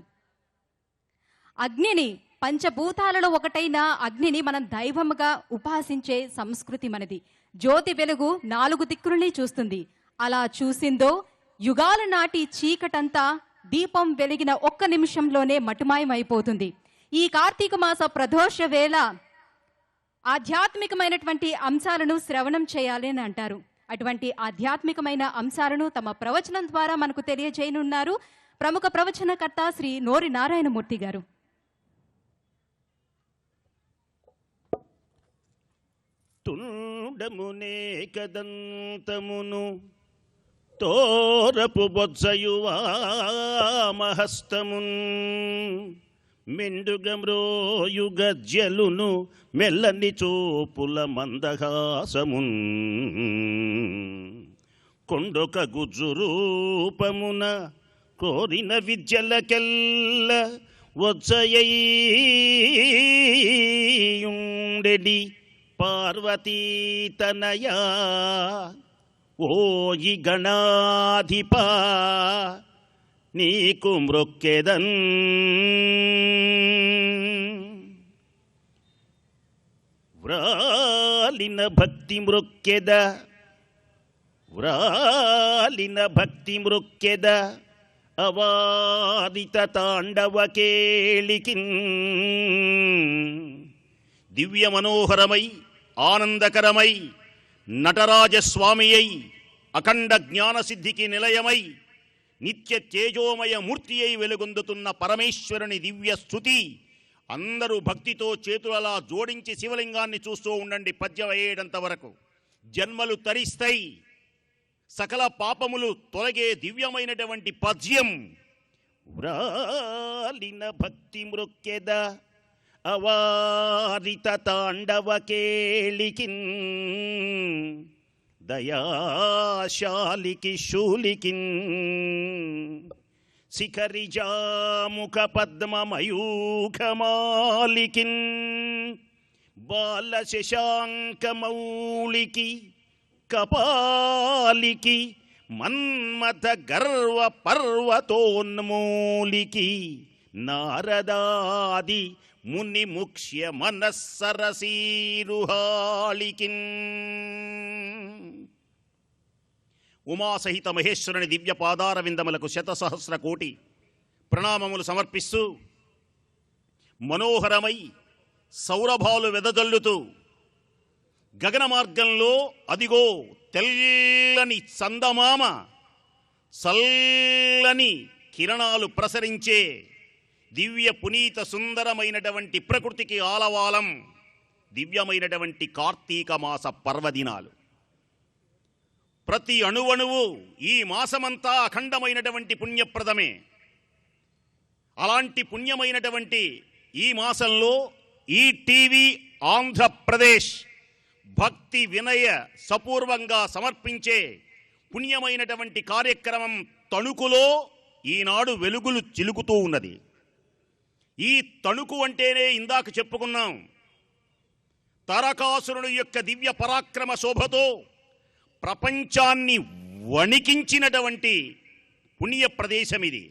అగ్నిని, పంచభూతాలలో ఒకటైన అగ్నిని మనం దైవముగా ఉపాసించే సంస్కృతి మనది. జ్యోతి వెలుగు 4 దిక్కులని చూస్తుంది. అలా చూసిందో యుగాల నాటి చీకటంతా దీపం వెలిగిన ఒక్క నిమిషంలోనే మటుమాయమైపోతుంది. ఈ కార్తీక మాస ప్రదోష వేళ ఆధ్యాత్మికమైనటువంటి అంశాలను శ్రవణం చేయాలి అని అంటారు. అటువంటి ఆధ్యాత్మికమైన అంశాలను తమ ప్రవచనం ద్వారా మనకు తెలియజేయనున్నారు ప్రముఖ ప్రవచనకర్త శ్రీ నోరి నారాయణమూర్తి గారు. తుండమునే కదంతమును తోరపు బొజ్జయువామహస్తమున్ మెండుగమ్రోయు గజ్జలును మెల్లని చూపుల మందహాసమున్ కొండొక గుజ్జు రూపమున కోరిన విద్యలకెల్ల వచ్చయుండెడి పార్వతీతనయా ఓయి గణాధిపా నీకు మ్రొక్కెదన్ వ్రాలిన భక్తి మ్రొక్కెద వ్రాలిన భక్తి మ్రొక్కెద అవాదిత తాండవ కేళికిన్ దివ్య మనోహరమై ఆనందకరమై నటరాజస్వామియై అఖండ జ్ఞానసిద్ధికి నిలయమై నిత్య తేజోమయ మూర్తి అయి వెలుగొందుతున్న పరమేశ్వరుని దివ్య స్తుతి. అందరూ భక్తితో చేతులలా జోడించి శివలింగాన్ని చూస్తూ ఉండండి. పద్యం అయ్యేటంత వరకు జన్మలు తరిస్తాయి, సకల పాపములు తొలగే దివ్యమైనటువంటి పద్యం. వ్రాలిన భక్తి మృక్కెద అవారిత తాండవ కేళికిన్ దయాశాలికి శూలికిన్ శిఖరిజాముఖ పద్మమయూఖమాలికిన్ బాల శశాంకమౌళికి కపాలికి మన్మథ గర్వ పర్వతోన్మూలికి నారదాది ముని ముఖ్య మనస్సరసీరుహాళికిన్ ఉమాసహిత మహేశ్వరుని దివ్య పాదార విందములకు శతసహస్ర కోటి ప్రణామములు సమర్పిస్తూ మనోహరమై సౌరభాలు వెదజల్లుతూ గగన మార్గంలో అదిగో తెల్లని చందమామ చల్లని కిరణాలు ప్రసరించే దివ్య పునీత సుందరమైనటువంటి ప్రకృతికి ఆలవాలం దివ్యమైనటువంటి కార్తీక మాస పర్వదినాలు. ప్రతి అణువణువు ఈ మాసమంతా అఖండమైనటువంటి పుణ్యప్రదమే. అలాంటి పుణ్యమైనటువంటి ఈ మాసంలో ఈటీవీ ఆంధ్రప్రదేశ్ భక్తి వినయ సపూర్వంగా సమర్పించే పుణ్యమైనటువంటి కార్యక్రమం తణుకులో ఈనాడు వెలుగులు చిలుకుతూ ఉన్నది. ఈ తణుకు అంటేనే ఇందాక చెప్పుకున్నాం, తారకాసురుడు యొక్క దివ్య పరాక్రమ శోభతో ప్రపంచాన్ని వణికించినటువంటి పుణ్య ప్రదేశం ఇది.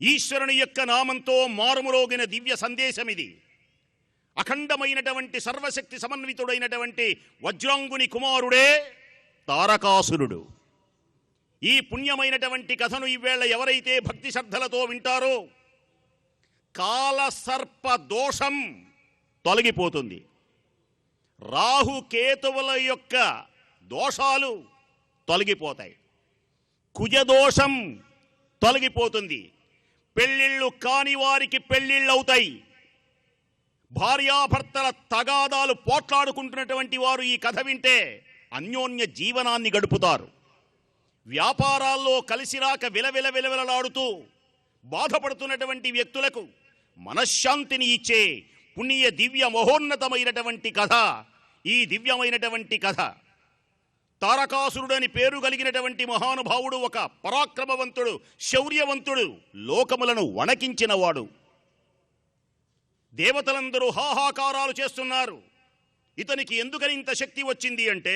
ఈశ్వరుని యొక్క నామంతో మారుమురోగిన దివ్య సందేశం ఇది. అఖండమైనటువంటి సర్వశక్తి సమన్వితుడైనటువంటి వజ్రాంగుని కుమారుడే తారకాసురుడు. ఈ పుణ్యమైనటువంటి కథను ఈవేళ ఎవరైతే భక్తి శ్రద్ధలతో వింటారో కాలసర్ప దోషం తొలగిపోతుంది. రాహుకేతువుల యొక్క దోషాలు తొలగిపోతాయి. కుజదోషం తొలగిపోతుంది. పెళ్ళిళ్ళు కాని వారికి పెళ్ళిళ్ళవుతాయి. భార్యాభర్తల తగాదాలు పోట్లాడుకుంటున్నటువంటి వారు ఈ కథ వింటే అన్యోన్య జీవనాన్ని గడుపుతారు. వ్యాపారాల్లో కలిసిరాక విలవిలలాడుతూ బాధపడుతున్నటువంటి వ్యక్తులకు మనశ్శాంతిని ఇచ్చే పుణ్య దివ్య మహోన్నతమైనటువంటి కథ ఈ దివ్యమైనటువంటి కథ. తారకాసురుడని పేరు కలిగినటువంటి మహానుభావుడు ఒక పరాక్రమవంతుడు, శౌర్యవంతుడు, లోకములను వణకించినవాడు. దేవతలందరూ హాహాకారాలు చేస్తున్నారు. ఇతనికి ఎందుకని ఇంత శక్తి వచ్చింది అంటే,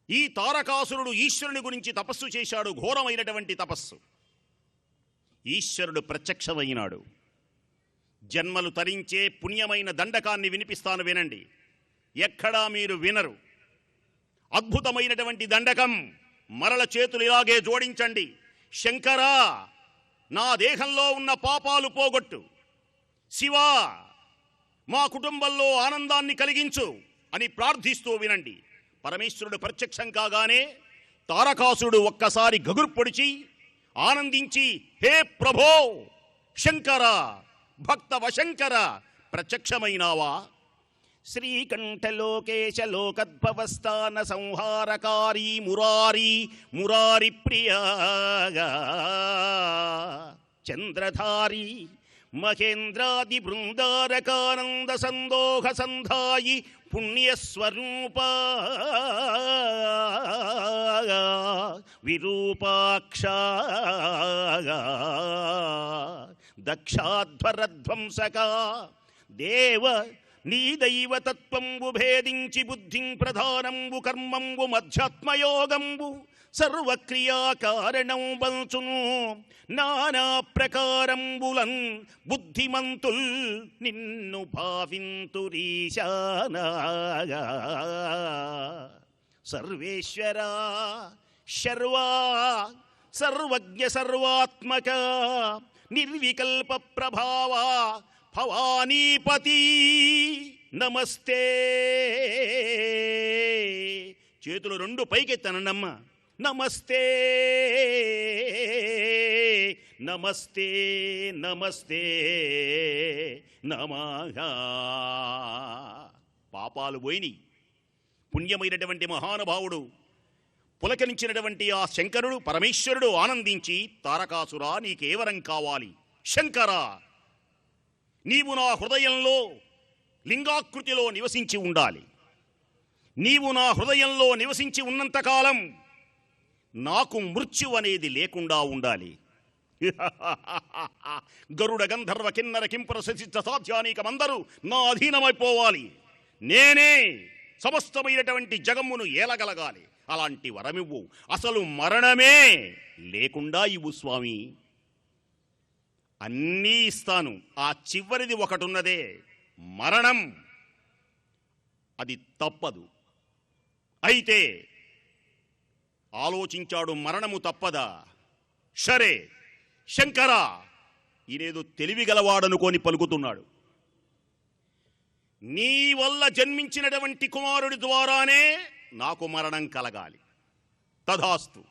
ఈ తారకాసురుడు ఈశ్వరుని గురించి తపస్సు చేశాడు. ఘోరమైనటువంటి తపస్సు. ఈశ్వరుడు ప్రత్యక్షమైనాడు. జన్మలు తరించే పుణ్యమైన దండకాన్ని వినిపిస్తాను, వినండి. ఎక్కడా మీరు వినరు. అద్భుతమైనటువంటి దండకం. మరల చేతులు ఇలాగే జోడించండి. శంకరా, నా దేహంలో ఉన్న పాపాలు పోగొట్టు. శివా, మా కుటుంబంలో ఆనందాన్ని కలిగించు అని ప్రార్థిస్తూ వినండి. పరమేశ్వరుడు ప్రత్యక్షం కాగానే తారకాసురుడు ఒక్కసారి గగురు పొడిచి ఆనందించి, హే ప్రభో శంకర, భక్త వశంకర, ప్రత్యక్షమైనావా? శ్రీకంఠలోకేశ లోకద్భవస్థాన సంహారకారీ మురారి మురారి ప్రియా చంద్రధారి మహేంద్రాది బృందారకానంద సందోహ సంధాయి పుణ్యస్వరూప విరూపాక్ష దక్షాధ్వరధ్వంసక దేవ, నీ దైవతత్వంబు భేదించి బుద్ధిం ప్రధానంబు కర్మంబు మధ్యాత్మయోగంబు సర్వక్రియాకారణం బంచును నానా ప్రకారంబులన్ బుద్ధిమంతుల్ నిన్ను భావింతురీశానాగా. సర్వేశ్వరా శర్వా సర్వజ్ఞ సర్వాత్మక నిర్వికల్ప ప్రభావా భవానీపతి నమస్తే. చేతులు రెండు పైకెత్తనండమ్మ. నమస్తే నమస్తే నమస్తే నమః. పాపాలు పోయినాయి. పుణ్యమైనటువంటి మహానుభావుడు పులకరించినటువంటి ఆ శంకరుడు పరమేశ్వరుడు ఆనందించి, తారకాసురా, నీకేవరం కావాలి? శంకరా, నీవు నా హృదయంలో లింగాకృతిలో నివసించి ఉండాలి. నీవు నా హృదయంలో నివసించి ఉన్నంతకాలం నాకు మృత్యు అనేది లేకుండా ఉండాలి. గరుడ గంధర్వ కిన్నర కింపుర శశిష్ట సాధ్యానీకమందరూ నా అధీనమైపోవాలి. నేనే సమస్తమైనటువంటి జగమ్మును ఏలగలగాలి. అలాంటి వరమివ్వు. అసలు మరణమే లేకుండా ఇవ్వు స్వామి. అన్నీ ఇస్తాను. ఆ చివరిది ఒకటి ఉన్నదే, మరణం. అది తప్పదు. అయితే ఆలోచించాడు, మరణము తప్పదా? సరే శంకరా, ఈయనేదో తెలివిగలవాడనుకొని పలుకుతున్నాడు. నీ వల్ల జన్మించినటువంటి కుమారుడి ద్వారానే నాకు మరణం కలగాలి. తథాస్తు.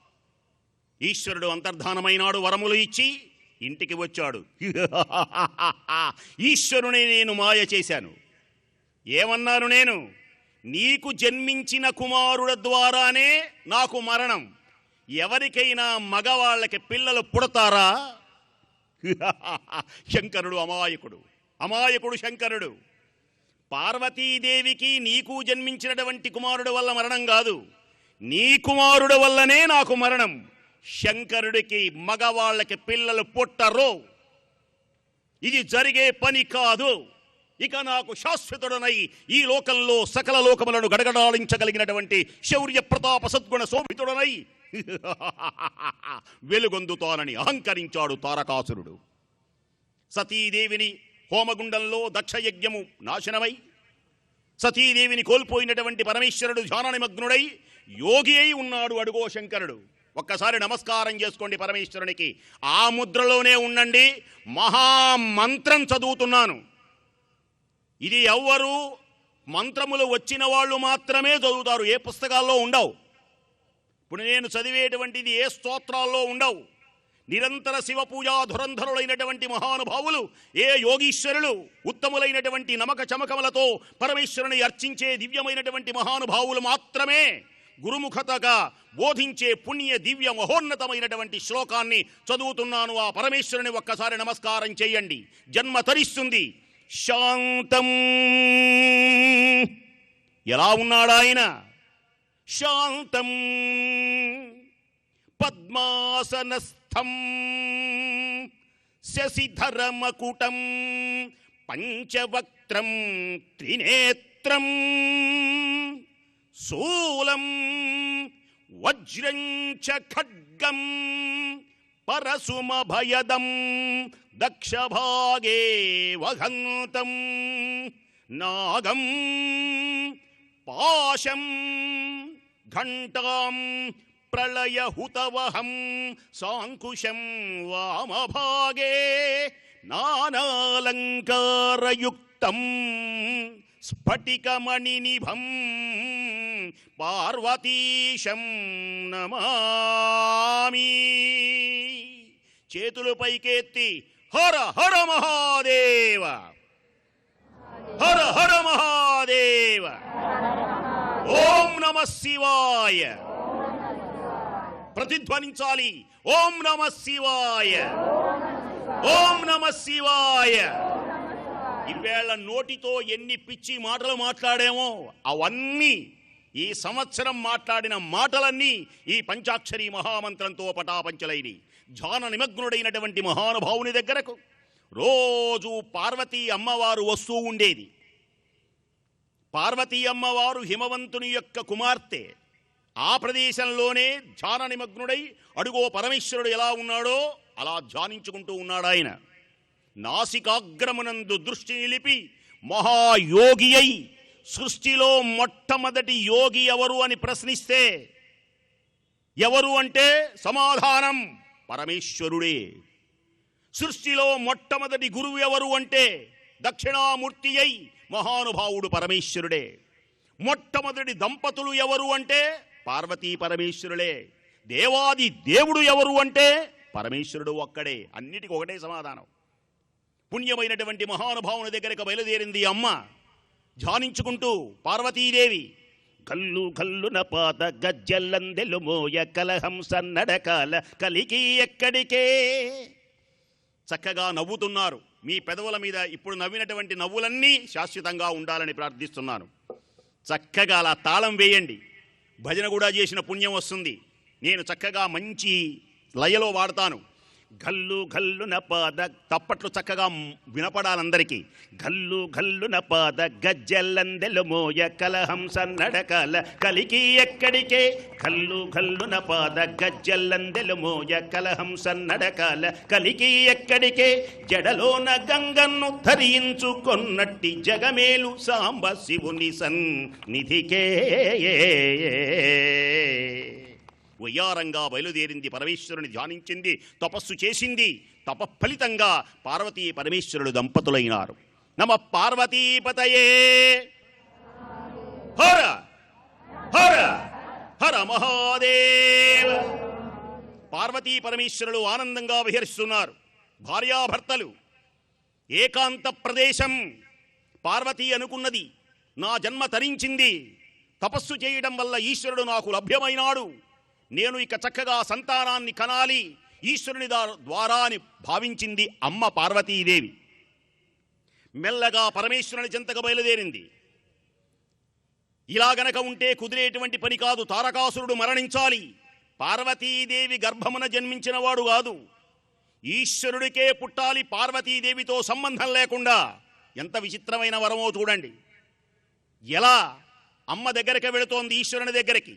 ఈశ్వరుడు అంతర్ధానమైనాడు. వరములు ఇచ్చి ఇంటికి వచ్చాడు. ఈశ్వరుని నేను మాయ చేశాను. ఏమన్నాను నేను? నీకు జన్మించిన కుమారుడు ద్వారానే నాకు మరణం. ఎవరికైనా మగవాళ్ళకి పిల్లలు పుడతారా? శంకరుడు అమాయకుడు. అమాయకుడు శంకరుడు. పార్వతీదేవికి నీకు జన్మించినటువంటి కుమారుడు వల్ల మరణం కాదు, నీ కుమారుడు వల్లనే నాకు మరణం. శంకరుడికి మగవాళ్ళకి పిల్లలు పుట్టరు. ఇది జరిగే పని కాదు. ఇక నాకు శాశ్వతుడనై ఈ లోకంలో సకల లోకములను గడగడాలించగలిగినటువంటి శౌర్య ప్రతాప సద్గుణ శోభితుడనై వెలుగొందుతానని అహంకరించాడు తారకాసురుడు. సతీదేవిని హోమగుండంలో దక్షయజ్ఞము నాశనమై సతీదేవిని కోల్పోయినటువంటి పరమేశ్వరుడు ధ్యాన నిమగ్నుడై యోగి అయి ఉన్నాడు. అడుగో శంకరుడు. ఒక్కసారి నమస్కారం చేసుకోండి పరమేశ్వరునికి. ఆ ముద్రలోనే ఉండండి. మహామంత్రం చదువుతున్నాను. ఇది ఎవ్వరు మంత్రములు వచ్చిన వాళ్ళు మాత్రమే చదువుతారు. ఏ పుస్తకాల్లో ఉండవు. ఇప్పుడు నేను చదివేటువంటిది ఏ స్తోత్రాల్లో ఉండవు. నిరంతర శివపూజా ధురంధరులైనటువంటి మహానుభావులు, ఏ యోగీశ్వరులు, ఉత్తములైనటువంటి నమక చమకములతో పరమేశ్వరుని అర్చించే దివ్యమైనటువంటి మహానుభావులు మాత్రమే గురుముఖతగా బోధించే పుణ్య దివ్య మహోన్నతమైనటువంటి శ్లోకాన్ని చదువుతున్నాను. ఆ పరమేశ్వరుని ఒక్కసారి నమస్కారం చేయండి. జన్మ తరిస్తుంది. శాంతం. ఎలా ఉన్నాడాయన? శాంతం పద్మాసనస్థం శశిధరమకుటం పంచవక్త్రం త్రినేత్రం శూలం వజ్రం చ ఖడ్గం పరశుమభయదం దక్షభాగే వహంతం నాగం పాశం ఘంటాం ప్రళయ హుతవహం సాంకుశం వామభాగే నానాలంకారయుక్తం స్ఫటికమణినిభం పార్వతీశం నమామి. చేతులు పైకెత్తి హర హర మహాదేవ, హర హర మహాదేవ, ఓం నమః శివాయ ప్రతిధ్వనించాలి. ఓం నమః శివాయ, ఓం నమః శివాయ. ఈవేళ నోటితో ఎన్ని పిచ్చి మాటలు మాట్లాడామో అవన్నీ ఈ సంవత్సరం మాట్లాడిన మాటలన్నీ ఈ పంచాక్షరి మహామంత్రంతో పటాపంచలైని. ధ్యాన నిమగ్నుడైనటువంటి మహానుభావుని దగ్గరకు రోజు పార్వతీ అమ్మవారు వస్తూ ఉండేది. పార్వతీ అమ్మవారు హిమవంతుని యొక్క కుమార్తె. ఆ ప్రదేశంలోనే ధ్యాన నిమగ్నుడై అడుగో పరమేశ్వరుడు ఎలా ఉన్నాడో అలా ధ్యానించుకుంటూ ఉన్నాడు ఆయన. నాసికాగ్రమునందు దృష్టి నిలిపి మహాయోగి అయి సృష్టిలో మొట్టమొదటి యోగి ఎవరు అని ప్రశ్నిస్తే ఎవరు అంటే సమాధానం పరమేశ్వరుడే. సృష్టిలో మొట్టమొదటి గురువు ఎవరు అంటే దక్షిణామూర్తి అయి మహానుభావుడు పరమేశ్వరుడే. మొట్టమొదటి దంపతులు ఎవరు అంటే పార్వతీ పరమేశ్వరులే. దేవాది దేవుడు ఎవరు అంటే పరమేశ్వరుడు ఒక్కడే. అన్నిటికీ ఒకటే సమాధానం. పుణ్యమైనటువంటి మహానుభావుని దగ్గరకు బయలుదేరింది అమ్మ. ధ్యానించుకుంటూ పార్వతీదేవి కల్లు కల్లున పాత గజ్జల్లందెలు మోయ కలహంస నడకాల కలికి ఎక్కడికే. చక్కగా నవ్వుతున్నారు. మీ పెదవుల మీద ఇప్పుడు నవ్వినటువంటి నవ్వులన్నీ శాశ్వతంగా ఉండాలని ప్రార్థిస్తున్నాను. చక్కగా అలా తాళం వేయండి. భజన కూడా చేసిన పుణ్యం వస్తుంది. నేను చక్కగా మంచి లయలో వాడతాను. గల్లు గల్లున పాద, తప్పట్లు చక్కగా వినపడాలందరికీ. గల్లు గల్లున పాద గజ్జల్లందెలు మోయ కలహంస నడకాల కలికి ఎక్కడికే. గల్లు గల్లున పాద గజ్జల్లందెలు మోయ కలహంస నడకాల కలికి ఎక్కడికే. జడలోన గంగన్ను ధరించుకొన్నట్టి జగమేలు సాంబ శివుని సన్నిధికే. వయ్యారంగా బయలుదేరింది. పరమేశ్వరుని ధ్యానించింది, తపస్సు చేసింది. తపఫలితంగా పార్వతీ పరమేశ్వరుడు దంపతులైనారు. నమ పార్వతీపతయే. హర హర హర మహాదేవ. పార్వతీ పరమేశ్వరులు ఆనందంగా విహరిస్తున్నారు. భార్యాభర్తలు ఏకాంత ప్రదేశం. పార్వతీ అనుకున్నది, నా జన్మ తరించింది, తపస్సు చేయడం వల్ల ఈశ్వరుడు నాకు లభ్యమైనాడు, నేను ఇక చక్కగా సంతానాన్ని కనాలి ఈశ్వరుని ద్వారా అని భావించింది అమ్మ పార్వతీదేవి. మెల్లగా పరమేశ్వరుని చెంతకు బయలుదేరింది. ఇలా గనక ఉంటే కుదిరేటువంటి పని కాదు. తారకాసురుడు మరణించాలి. పార్వతీదేవి గర్భమున జన్మించిన వాడు కాదు, ఈశ్వరుడికే పుట్టాలి పార్వతీదేవితో సంబంధం లేకుండా. ఎంత విచిత్రమైన వరమో చూడండి. ఎలా అమ్మ దగ్గరికి వెళుతోంది ఈశ్వరుని దగ్గరికి.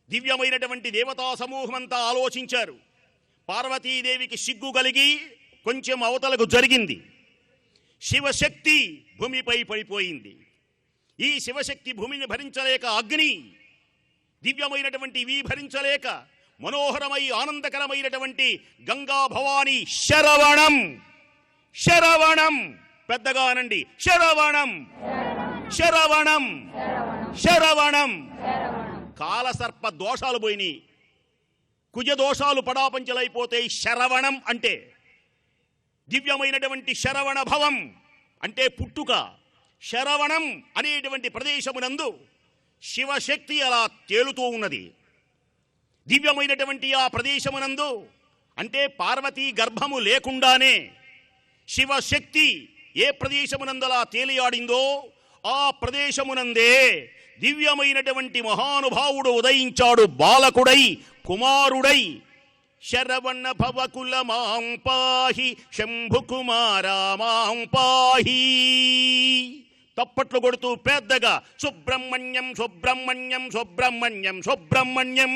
దివ్యమైనటువంటి దేవతా సమూహమంతా ఆలోచించారు. పార్వతీదేవికి సిగ్గు కలిగి కొంచెం అవతలకు జరిగింది. శివశక్తి భూమిపై పడిపోయింది. ఈ శివశక్తి భూమిని భరించలేక అగ్ని, దివ్యమైనటువంటి ఇవి భరించలేక మనోహరమై ఆనందకరమైనటువంటి గంగా భవాని శరవణం. శరవణం పెద్దగా అనండి. శరవణం శరవణం శరవణం. కాలసర్ప దోషాలు పోయినాయి, కుజ దోషాలు పడాపంచలైపోతాయి. శరవణం అంటే దివ్యమైనటువంటి శరవణ భవం అంటే పుట్టుక. శరవణం అనేటువంటి ప్రదేశమునందు శివశక్తి అలా తేలుతూ ఉన్నది. దివ్యమైనటువంటి ఆ ప్రదేశమునందు అంటే పార్వతీ గర్భము లేకుండానే శివశక్తి ఏ ప్రదేశమునందు అలా తేలియాడిందో ఆ ప్రదేశమునందే దివ్యమైనటువంటి మహానుభావుడు ఉదయించాడు. బాలకుడై, కుమారుడై. శరవణ భవకుల మాం పాహి శంభు కుమారా మాం పాహి. తప్పట్లు కొడుతూ పెద్దగా సుబ్రహ్మణ్యం సుబ్రహ్మణ్యం సుబ్రహ్మణ్యం సుబ్రహ్మణ్యం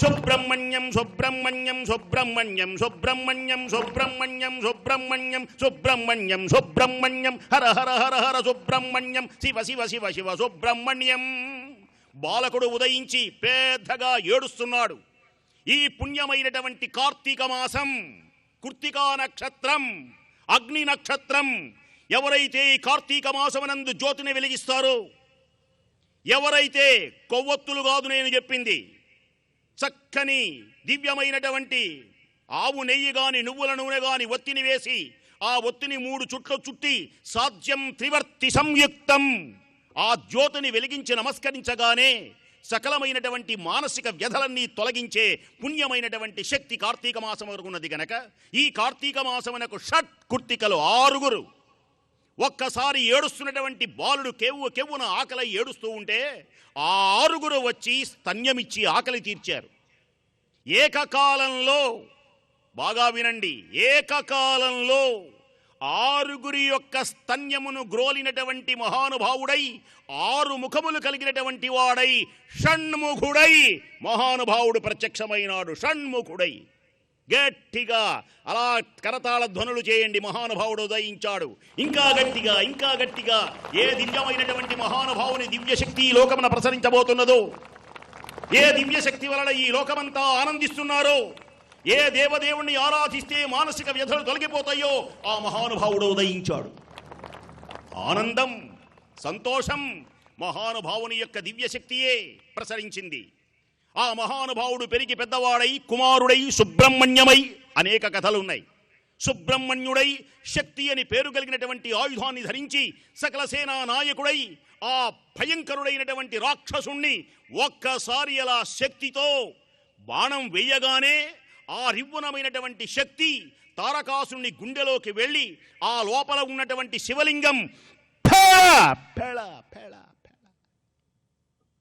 సుబ్రహ్మణ్యం సుబ్రహ్మణ్యం సుబ్రహ్మణ్యం సుబ్రహ్మణ్యం సుబ్రహ్మణ్యం సుబ్రహ్మణ్యం సుబ్రహ్మణ్యం సుబ్రహ్మణ్యం హర హర హర హర సుబ్రహ్మణ్యం శివ శివ శివ శివ సుబ్రహ్మణ్యం. బాలకుడు ఉదయించి పెద్దగా ఏడుస్తున్నాడు. ఈ పుణ్యమైనటువంటి కార్తీక మాసం, కృత్తికా నక్షత్రం, అగ్ని నక్షత్రం, ఎవరైతే ఈ కార్తీక మాసమునందు జ్యోతిని వెలిగిస్తారో, ఎవరైతే కొవ్వొత్తులు కాదు నేను చెప్పింది, చక్కని దివ్యమైనటువంటి ఆవు నెయ్యి గాని నువ్వుల నూనె గాని ఒత్తిని వేసి ఆ ఒత్తిని 3 చుట్లు చుట్టి సాధ్యం త్రివర్తి సంయుక్తం ఆ జ్యోతిని వెలిగించి నమస్కరించగానే సకలమైనటువంటి మానసిక వ్యధలన్నీ తొలగించే పుణ్యమైనటువంటి శక్తి కార్తీక మాసం వరకు ఉన్నది గనక ఈ కార్తీక మాసమునకు షట్ కుర్తికలు 6. ఒక్కసారి ఏడుస్తున్నటువంటి బాలుడు కెవ్వున ఆకలి ఏడుస్తూ ఉంటే ఆ 6 వచ్చి స్తన్యమిచ్చి ఆకలి తీర్చారు. ఏకకాలంలో, బాగా వినండి, ఏకకాలంలో 6 యొక్క స్తన్యమును గ్రోలినటువంటి మహానుభావుడై 6 ముఖములు కలిగినటువంటి వాడై షణ్ముఖుడై మహానుభావుడు ప్రత్యక్షమైనాడు. షణ్ముఖుడై గట్టిగా అలా కరతాళ ధ్వనులు చేయండి. మహానుభావుడు ఉదయించాడు. ఇంకా గట్టిగా, ఇంకా గట్టిగా. ఏ దివ్యమైనటువంటి మహానుభావుని దివ్యశక్తి ఈ లోకమున ప్రసరించబోతున్నదో, ఏ దివ్యశక్తి వలన ఈ లోకమంతా ఆనందిస్తున్నారో, ఏ దేవదేవుణ్ణి ఆరాధిస్తే మానసిక వ్యధలు తొలగిపోతాయో ఆ మహానుభావుడు ఉదయించాడు. ఆనందం, సంతోషం మహానుభావుని యొక్క దివ్యశక్తియే ప్రసరించింది. ఆ మహానుభావుడు పెరిగి పెద్దవాడై కుమారుడై సుబ్రహ్మణ్యమై అనేక కథలున్నాయి. సుబ్రహ్మణ్యుడై శక్తి అని పేరు కలిగినటువంటి ఆయుధాన్ని ధరించి సకల సేనా నాయకుడై ఆ భయంకరుడైనటువంటి రాక్షసుణ్ణి ఒక్కసారి అలా శక్తితో బాణం వేయగానే ఆ రివ్వునమైనటువంటి శక్తి తారకాసుని గుండెలోకి వెళ్ళి ఆ లోపల ఉన్నటువంటి శివలింగం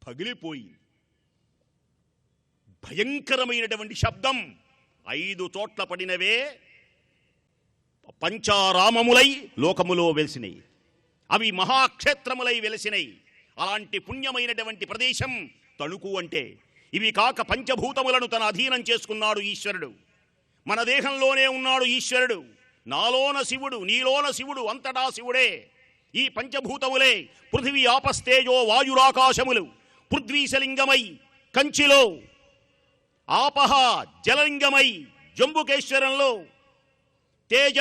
పగిలిపోయి భయంకరమైనటువంటి శబ్దం 5 చోట్ల పడినవే పంచారామములై లోకములో వెలిసినాయి. అవి మహాక్షేత్రములై వెలిసినాయి. అలాంటి పుణ్యమైనటువంటి ప్రదేశం తణుకు అంటే. ఇవి కాక పంచభూతములను తన అధీనం చేసుకున్నాడు ఈశ్వరుడు. మన దేహంలోనే ఉన్నాడు ఈశ్వరుడు. నాలోన శివుడు, నీలోన శివుడు, అంతటా శివుడే. ఈ పంచభూతములే పృథివీ, ఆపస్తేజో, వాయురాకాశములు. పృథ్వీశలింగమై కంచిలో, ఆపహ జలలింగమై జంబుకేశ్వరంలో, తేజ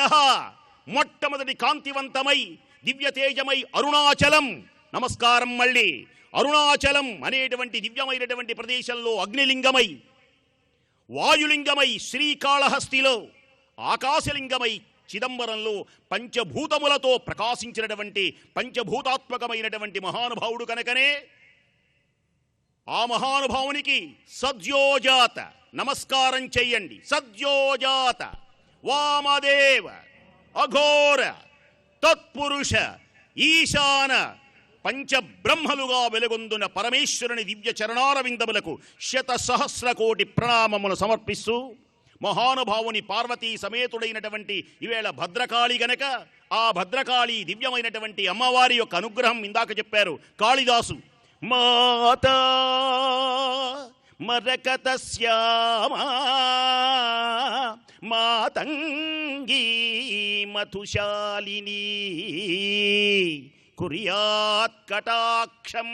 మొట్టమొదటి కాంతివంతమై దివ్య తేజమై అరుణాచలం. నమస్కారం. మళ్ళీ అరుణాచలం అనేటువంటి దివ్యమైనటువంటి ప్రదేశంలో అగ్నిలింగమై, వాయులింగమై శ్రీకాళహస్తిలో, ఆకాశలింగమై చిదంబరంలో పంచభూతములతో ప్రకాశించినటువంటి పంచభూతాత్మకమైనటువంటి మహానుభావుడు కనుకనే ఆ మహానుభావునికి సద్యోజాత నమస్కారం చెయ్యండి. సద్యోజాత వామదేవ అఘోర తత్పురుష ఈశాన పంచబ్రహ్మలుగా వెలుగొందున పరమేశ్వరుని దివ్య చరణారవిందములకు 100,000,000,000 ప్రణామములు సమర్పిస్తూ మహానుభావుని పార్వతీ సమేతుడైనటువంటి ఈవేళ భద్రకాళి గనక ఆ భద్రకాళి దివ్యమైనటువంటి అమ్మవారి యొక్క అనుగ్రహం ఇందాక చెప్పారు కాళిదాసు. మాతా మరకత శ్యామా మాతంగీ మధుశాలిని కుర్యాత్ కటాక్షం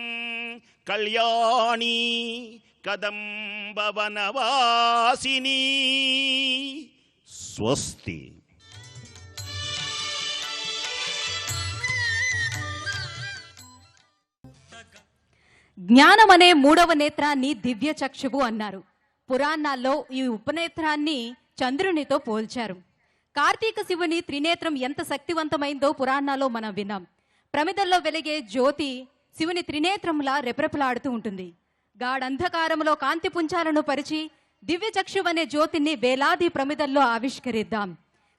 కళ్యాణి కదంబవనవాసిని. స్వస్తి. జ్ఞానం అనే 3వ నేత్రాన్ని దివ్య చక్షువు అన్నారు. పురాణాల్లో ఈ ఉపనేత్రాన్ని చంద్రునితో పోల్చారు. కార్తీక శివుని త్రినేత్రం ఎంత శక్తివంతమైందో పురాణాల్లో మనం విన్నాం. ప్రమిదల్లో వెలిగే జ్యోతి శివుని త్రినేత్రంలా రెపరెపలాడుతూ ఉంటుంది. గాఢంధకారంలో కాంతి పుంచాలను పరిచి దివ్య చక్షువు అనే జ్యోతిని వేలాది ప్రమిదల్లో ఆవిష్కరిద్దాం.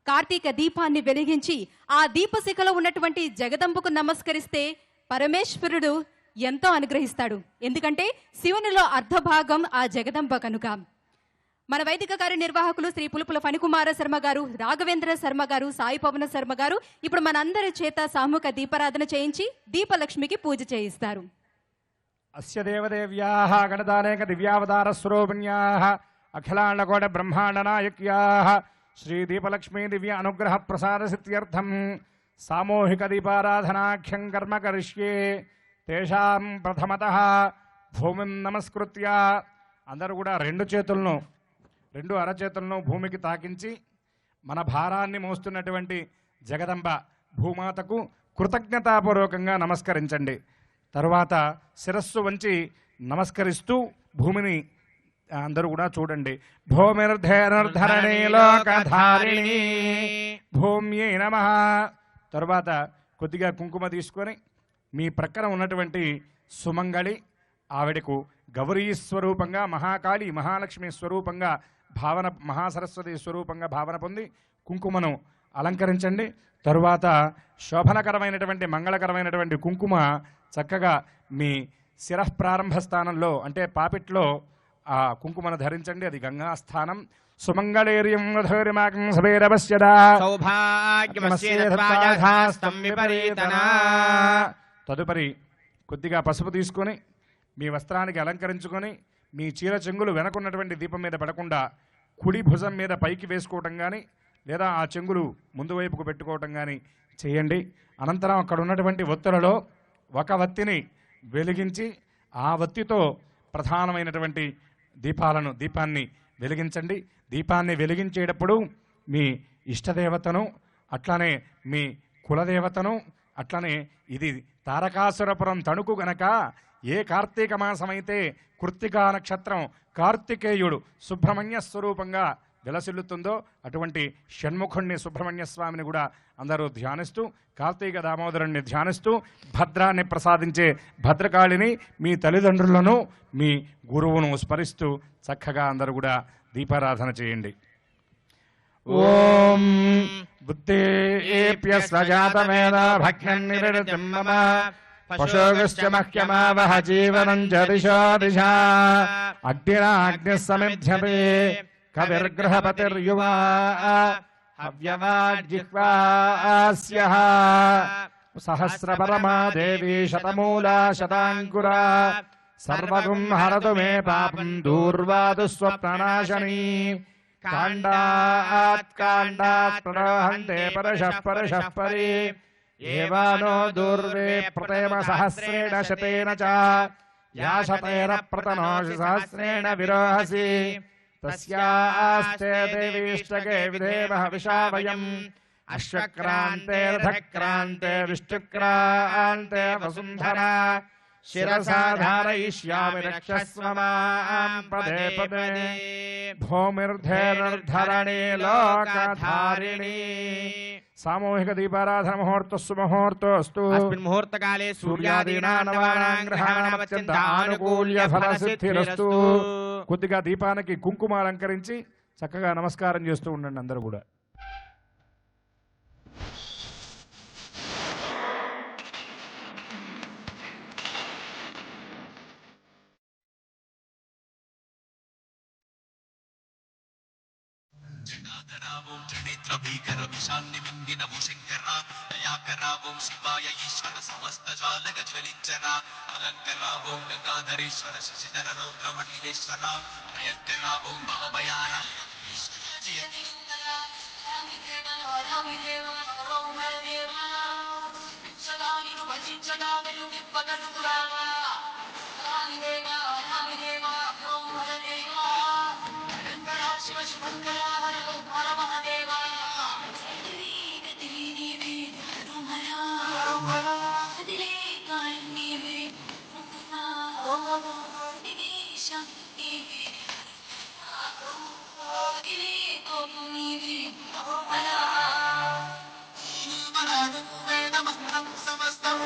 కార్తీక దీపాన్ని వెలిగించి ఆ దీపశిఖలో ఉన్నటువంటి జగదంబకు నమస్కరిస్తే పరమేశ్వరుడు ఎంతో అనుగ్రహిస్తాడు. ఎందుకంటే శివునిలో అర్ధభాగం ఆ జగదంబ కనుక. మన వైదిక కార్యనిర్వాహకులు శ్రీ పులుపుల ఫణికుమార శర్మ గారు, రాఘవేంద్ర శర్మ గారు, సాయి పవన శర్మ గారు ఇప్పుడు మనందరి చేత సామూహిక దీపారాధన చేయించి దీపలక్ష్మికి పూజ చేయిస్తారు. అస్య దేవదేవ్యాః గణదానేక దివ్యావతార స్వరూపిణ్యాః అఖిలాండకోట బ్రహ్మాండ నాయక్యాః శ్రీ దీపలక్ష్మీ దివ్య అనుగ్రహ ప్రసాద సిద్ధ్యర్థం సామూహిక దీపారాధనాఖ్యం కర్మ కరిష్యే. తేషాం ప్రథమతః భూమిం నమస్కృత్య అందరూ కూడా రెండు అరచేతులను భూమికి తాకించి మన భారాన్ని మోస్తున్నటువంటి జగదంబ భూమాతకు కృతజ్ఞతాపూర్వకంగా నమస్కరించండి. తరువాత శిరస్సు వంచి నమస్కరిస్తూ భూమిని అందరూ కూడా చూడండి. భూమిర్ధేనుర్ధరణీ లోకధారిణీ భూమ్యై నమః. తరువాత కొద్దిగా కుంకుమ తీసుకొని మీ ప్రక్కన ఉన్నటువంటి సుమంగళి ఆవిడకు గౌరీ స్వరూపంగా, మహాకాళి మహాలక్ష్మి స్వరూపంగా భావన, మహాసరస్వతి స్వరూపంగా భావన పొంది కుంకుమను అలంకరించండి. తరువాత శోభనకరమైనటువంటి మంగళకరమైనటువంటి కుంకుమ చక్కగా మీ శిరః ప్రారంభ స్థానంలో అంటే పాపిట్లో ఆ కుంకుమను ధరించండి. అది గంగాస్థానం. సుమంగళేర్యం రథోరిమాకం సభేరవస్యదా సౌభాగ్యమస్యేధాస్తం విపరీతనా. తదుపరి కొద్దిగా పసుపు తీసుకొని మీ వస్త్రానికి అలంకరించుకొని మీ చీర చెంగులు వెనకున్నటువంటి దీపం మీద పడకుండా కుడి భుజం మీద పైకి వేసుకోవటం కానీ లేదా ఆ చెంగులు ముందు వైపుకు పెట్టుకోవటం కానీ చేయండి. అనంతరం అక్కడ ఉన్నటువంటి ఒత్తులలో ఒక వత్తిని వెలిగించి ఆ వత్తితో ప్రధానమైనటువంటి దీపాన్ని వెలిగించండి. దీపాన్ని వెలిగించేటప్పుడు మీ ఇష్టదేవతను అట్లనే మీ కులదేవతను అట్లనే ఇది తారకాసురపురం తణుకు గనక ఏ కార్తీక మాసమైతే కృత్తికా నక్షత్రం కార్తికేయుడు సుబ్రహ్మణ్య స్వరూపంగా విలసిల్లుతుందో అటువంటి షణ్ముఖుణ్ణి సుబ్రహ్మణ్య స్వామిని కూడా అందరూ ధ్యానిస్తూ కార్తీక దామోదరుణ్ణి ధ్యానిస్తూ భద్రాన్ని ప్రసాదించే భద్రకాళిని మీ తల్లిదండ్రులను మీ గురువును స్మరిస్తూ చక్కగా అందరూ కూడా దీపారాధన చేయండి. ఓం బుద్ధేప్య స్వజాతమేన భక్ష్యం నిరృతిం మమ పశోగశ్చ మహ్యమావహ జీవనం చ దిశో దిశా అగ్నిరాగ్నిః సమిధ్యతే కవిర్గృహపతిర్యువా హవ్యవాజిహ్వాస్యః సహస్రపరమా దేవీ శతమూలా శతాంకురా సర్వగుం హరతు మే పాపం దూర్వాదు స్వప్ననాశనీ కాండాత్ ప్రరోహంతే పరశః పరి ఏవానో దూర్వే ప్రతేమ సహస్రేణ శతేన చ యా శతేన ప్రతనోషి సహస్రేణ విరోహసి తస్యాస్తే దేవీష్టకే విధేమః విశావయం అశ్వక్రాంతే రథక్రాంతే విష్ణుక్రాంతే వసుంధరా శిరసా ధారయిష్యామి రక్షస్వ మాం పదే పదే భూమిర్ధేనుర్ధరణీ లోకధారిణీ. సామూహిక దీపారాధన ముహూర్తస్సు ముహూర్తోస్తు. అస్మిన్ ముహూర్తకాలే సూర్యాదీనాం నవానాం గ్రహాణాం అత్యంత ఆనుకూల్య ఫలసిద్ధిరస్తు. కొద్దిగా దీపానికి కుంకుమ అలంకరించి చక్కగా నమస్కారం చేస్తూ ఉండండి అందరూ కూడా. జటాధరావం త్రినేత్ర భీకర విశాన్ని మింగినవు శంకర దయాకరావం శివాయ ఈశ్వర సమస్త జాలక జ్వలించర అలంకరావం గంగాధరేశ్వర శశిధర రౌద్రమణీశ్వర భయంకరావం భవభయాన సమస్తం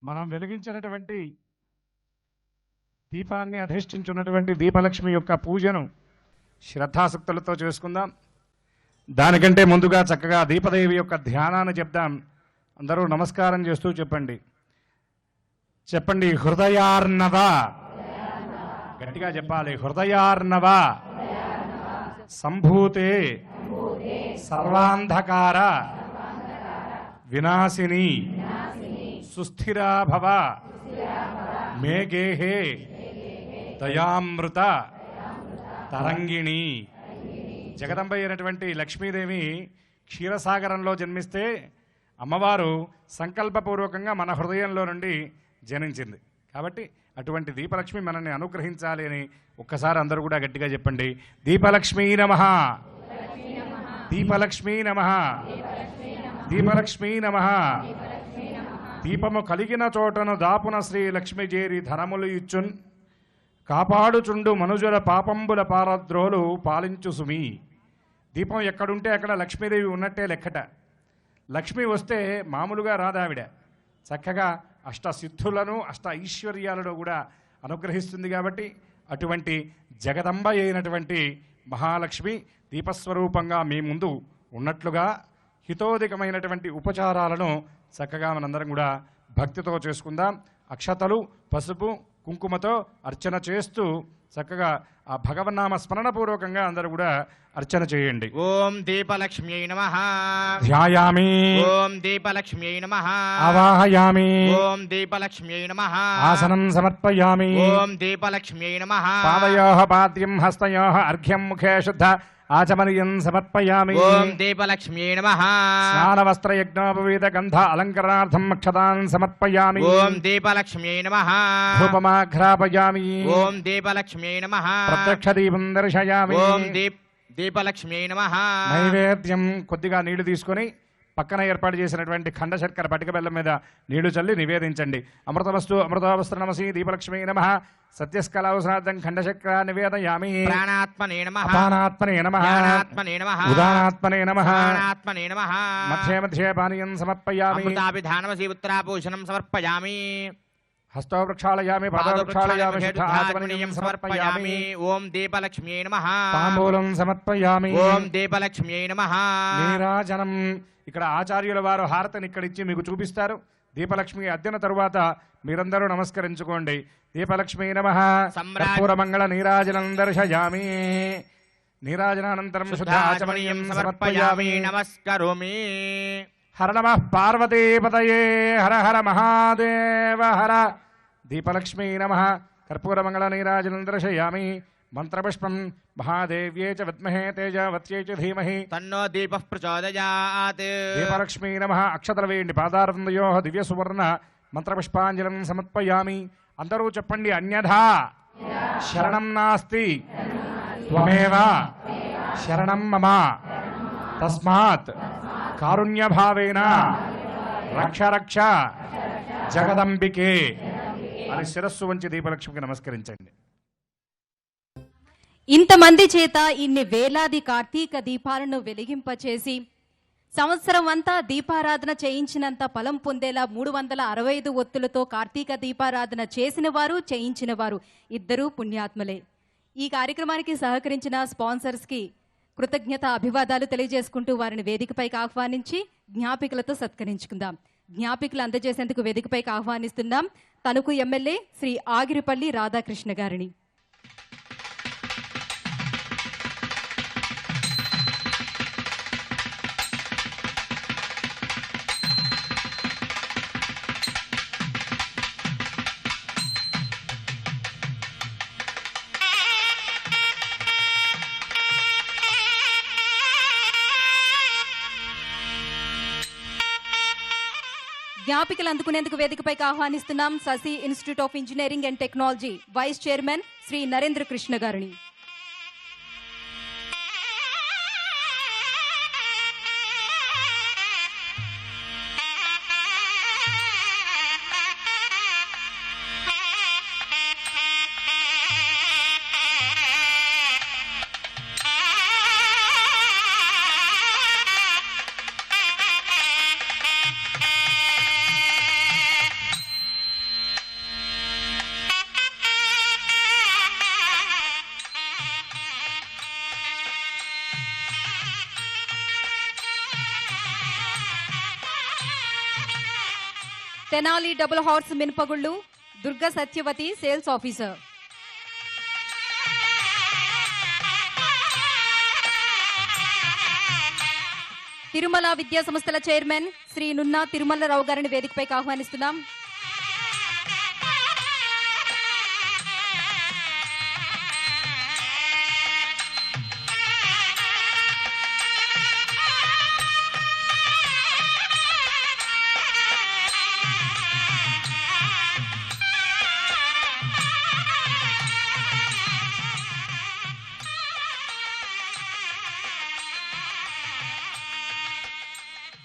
మనం వెలిగించినటువంటి దీపాన్ని అధిష్ఠించున్నటువంటి దీపలక్ష్మి యొక్క పూజను శ్రద్ధాసక్తులతో చేసుకుందాం. దానికంటే ముందుగా చక్కగా దీపదేవి యొక్క ధ్యానాన్ని చెప్దాం. అందరూ నమస్కారం చేస్తూ చెప్పండి. చెప్పండి, హృదయార్ణవ. గట్టిగా చెప్పాలి, హృదయార్ణవ. సంభూతే సర్వాంధకార వినాశిని సుస్థిరా భవ మే గేహే దయామృత తరంగిణి. జగదంబ అయినటువంటి లక్ష్మీదేవి క్షీరసాగరంలో జన్మిస్తే అమ్మవారు సంకల్పపూర్వకంగా మన హృదయంలో నుండి జనించింది. కాబట్టి అటువంటి దీపలక్ష్మి మనల్ని అనుగ్రహించాలి అని ఒక్కసారి అందరూ కూడా గట్టిగా చెప్పండి. దీపలక్ష్మీ నమః, దీపలక్ష్మీ నమః, దీపలక్ష్మీ నమః. దీపము కలిగిన చోటను దాపున శ్రీ లక్ష్మి చేరి ధనములు ఇచ్చున్, కాపాడుచుండు మనుజుల పాపంబుల పారద్రోలు పాలించు సుమి. దీపం ఎక్కడుంటే అక్కడ లక్ష్మీదేవి ఉన్నట్టే లెక్కట. లక్ష్మి వస్తే మామూలుగా రాదావిడ, చక్కగా అష్టసిద్ధులను అష్ట ఐశ్వర్యాలను కూడా అనుగ్రహిస్తుంది. కాబట్టి అటువంటి జగదంబ అయినటువంటి మహాలక్ష్మి దీపస్వరూపంగా మీ ముందు ఉన్నట్లుగా హితోధికమైనటువంటి ఉపచారాలను చక్కగా మనందరం కూడా భక్తితో చేసుకుందాం. అక్షతలు, పసుపు, కుంకుమతో అర్చన చేస్తూ చక్కగా ఆ భగవన్నామ స్మరణపూర్వకంగా అందరూ కూడా అర్చన చేయండి. ఓం దీపలక్ష్మ్యై నమః ధ్యాయామి, ఓం దీపలక్ష్మ్యై నమః ఆవాహయామి, ఓం దీపలక్ష్మ్యై నమః ఆసనం సమర్పయామి, ఓం దీపలక్ష్మ్యై నమః పాదయోః పాద్యం హస్తయోః అర్ఘ్యం ముఖే శుద్ధ ఆచమనీయం సమర్పయామి. ఓం దీపలక్ష్మ్యై నమః స్నానవస్త్రయజ్ఞోపవీత గంధ అలంకరణార్థం అక్షతాన్ సమర్పయామి. ఓం దీపలక్ష్మ్యై నమః ధూపమాఘ్రాపయామి. ఓం దీపలక్ష్మ్యై నమః ప్రత్యక్ష దీపం దర్శయామి. ఓం దీపలక్ష్మ్యై నమః నైవేద్యం కొద్దిగా నీళ్లు తీసుకొని పక్కన ఏర్పాటు చేసినటువంటి ఖండ శర్కర పటిక బెల్లం మీద నీళ్లు చల్లి నివేదించండి. అమృతవస్తు అమృతవస్త్ర నమసి దీపలక్ష్మీ నమః సత్యస్కలౌ శ్రాద్ధం ఖండశక్ర నివేదయామి. ప్రాణాత్మనే నమః అపానాత్మనే నమః జ్ఞానాత్మనే నమః ఉదానాత్మనే నమః ప్రాణాత్మనే నమః మధ్యే మధ్యే పానీయం సమర్పయామి. అమృతాభిధానమసి ఉత్తరాభూషణం సమర్పయామి. హస్తో వృక్షాళయామి, పాదవృక్షాళయామి, పాదవృక్షాళయామి సమర్పయామి. ఓం దీపలక్ష్మ్యై నమః తాంబూలం సమర్పయామి. ఓం దీపలక్ష్మ్యై నమః నీరాజనం. ఇక్కడ ఆచార్యుల వారు హారతిని ఇక్కడ ఇచ్చి మీకు చూపిస్తారు. దీపలక్ష్మి అద్దిన తరువాత మీరందరూ నమస్కరించుకోండి. దీపలక్ష్మీ నమః కర్పూరమంగళ నీరాజనం దర్శయామి. నీరాజనానంతరం శుద్ధాచమనీయం సమర్పయామి. నమస్కరోమి. హర నమః పార్వతీపతయే హర హర మహాదేవ హర. దీపలక్ష్మీ నమః కర్పూరమంగళ నీరాజనం దర్శయామి. మంత్రపుష్పం మహాదేవ్యే చ విద్మహే తేజవత్యై చ ధీమహి తన్నో దీపః ప్రచోదయాత్. దీపలక్ష్మీ నమః అక్షతలు వేయండి. పాదారవిందయోః దివ్య సువర్ణ మంత్రపుష్పాంజలిం సమర్పయామి. అందరూ చెప్పండి. అన్యథా శరణం నాస్తి త్వమేవ శరణం మమ తస్మాత్ కారుణ్యభావేన రక్ష రక్ష జగదంబికే అని శిరస్సు వంచి దీపలక్ష్మికి నమస్కరించండి. ఇంతమంది చేత ఇన్ని వేలాది కార్తీక దీపాలను వెలిగింపచేసి సంవత్సరం అంతా దీపారాధన చేయించినంత ఫలం పొందేలా 365 ఒత్తులతో కార్తీక దీపారాధన చేసిన వారు, చేయించిన వారు ఇద్దరూ పుణ్యాత్మలే. ఈ కార్యక్రమానికి సహకరించిన స్పాన్సర్స్ కి కృతజ్ఞత అభివాదాలు తెలియజేసుకుంటూ వారిని వేదికపైకి ఆహ్వానించి జ్ఞాపికలతో సత్కరించుకుందాం. జ్ఞాపికలు అందజేసేందుకు వేదికపైకి ఆహ్వానిస్తున్నాం తణుకు ఎమ్మెల్యే శ్రీ ఆగిరిపల్లి రాధాకృష్ణ గారిని. జ్ఞాపికలు అందుకునేందుకు వేదికపైకి ఆహ్వానిస్తున్నాం Sashi institute of engineering and technology vice chairman Shri Narendra Krishna గారిని. తెనాలి డబుల్ హార్స్ మినపగుళ్ళు దుర్గా సత్యవతి సేల్స్ ఆఫీసర్. తిరుమల విద్యా సంస్థల చైర్మన్ శ్రీ నున్నా తిరుమలరావు గారిని వేదికపైకి ఆహ్వానిస్తున్నాం.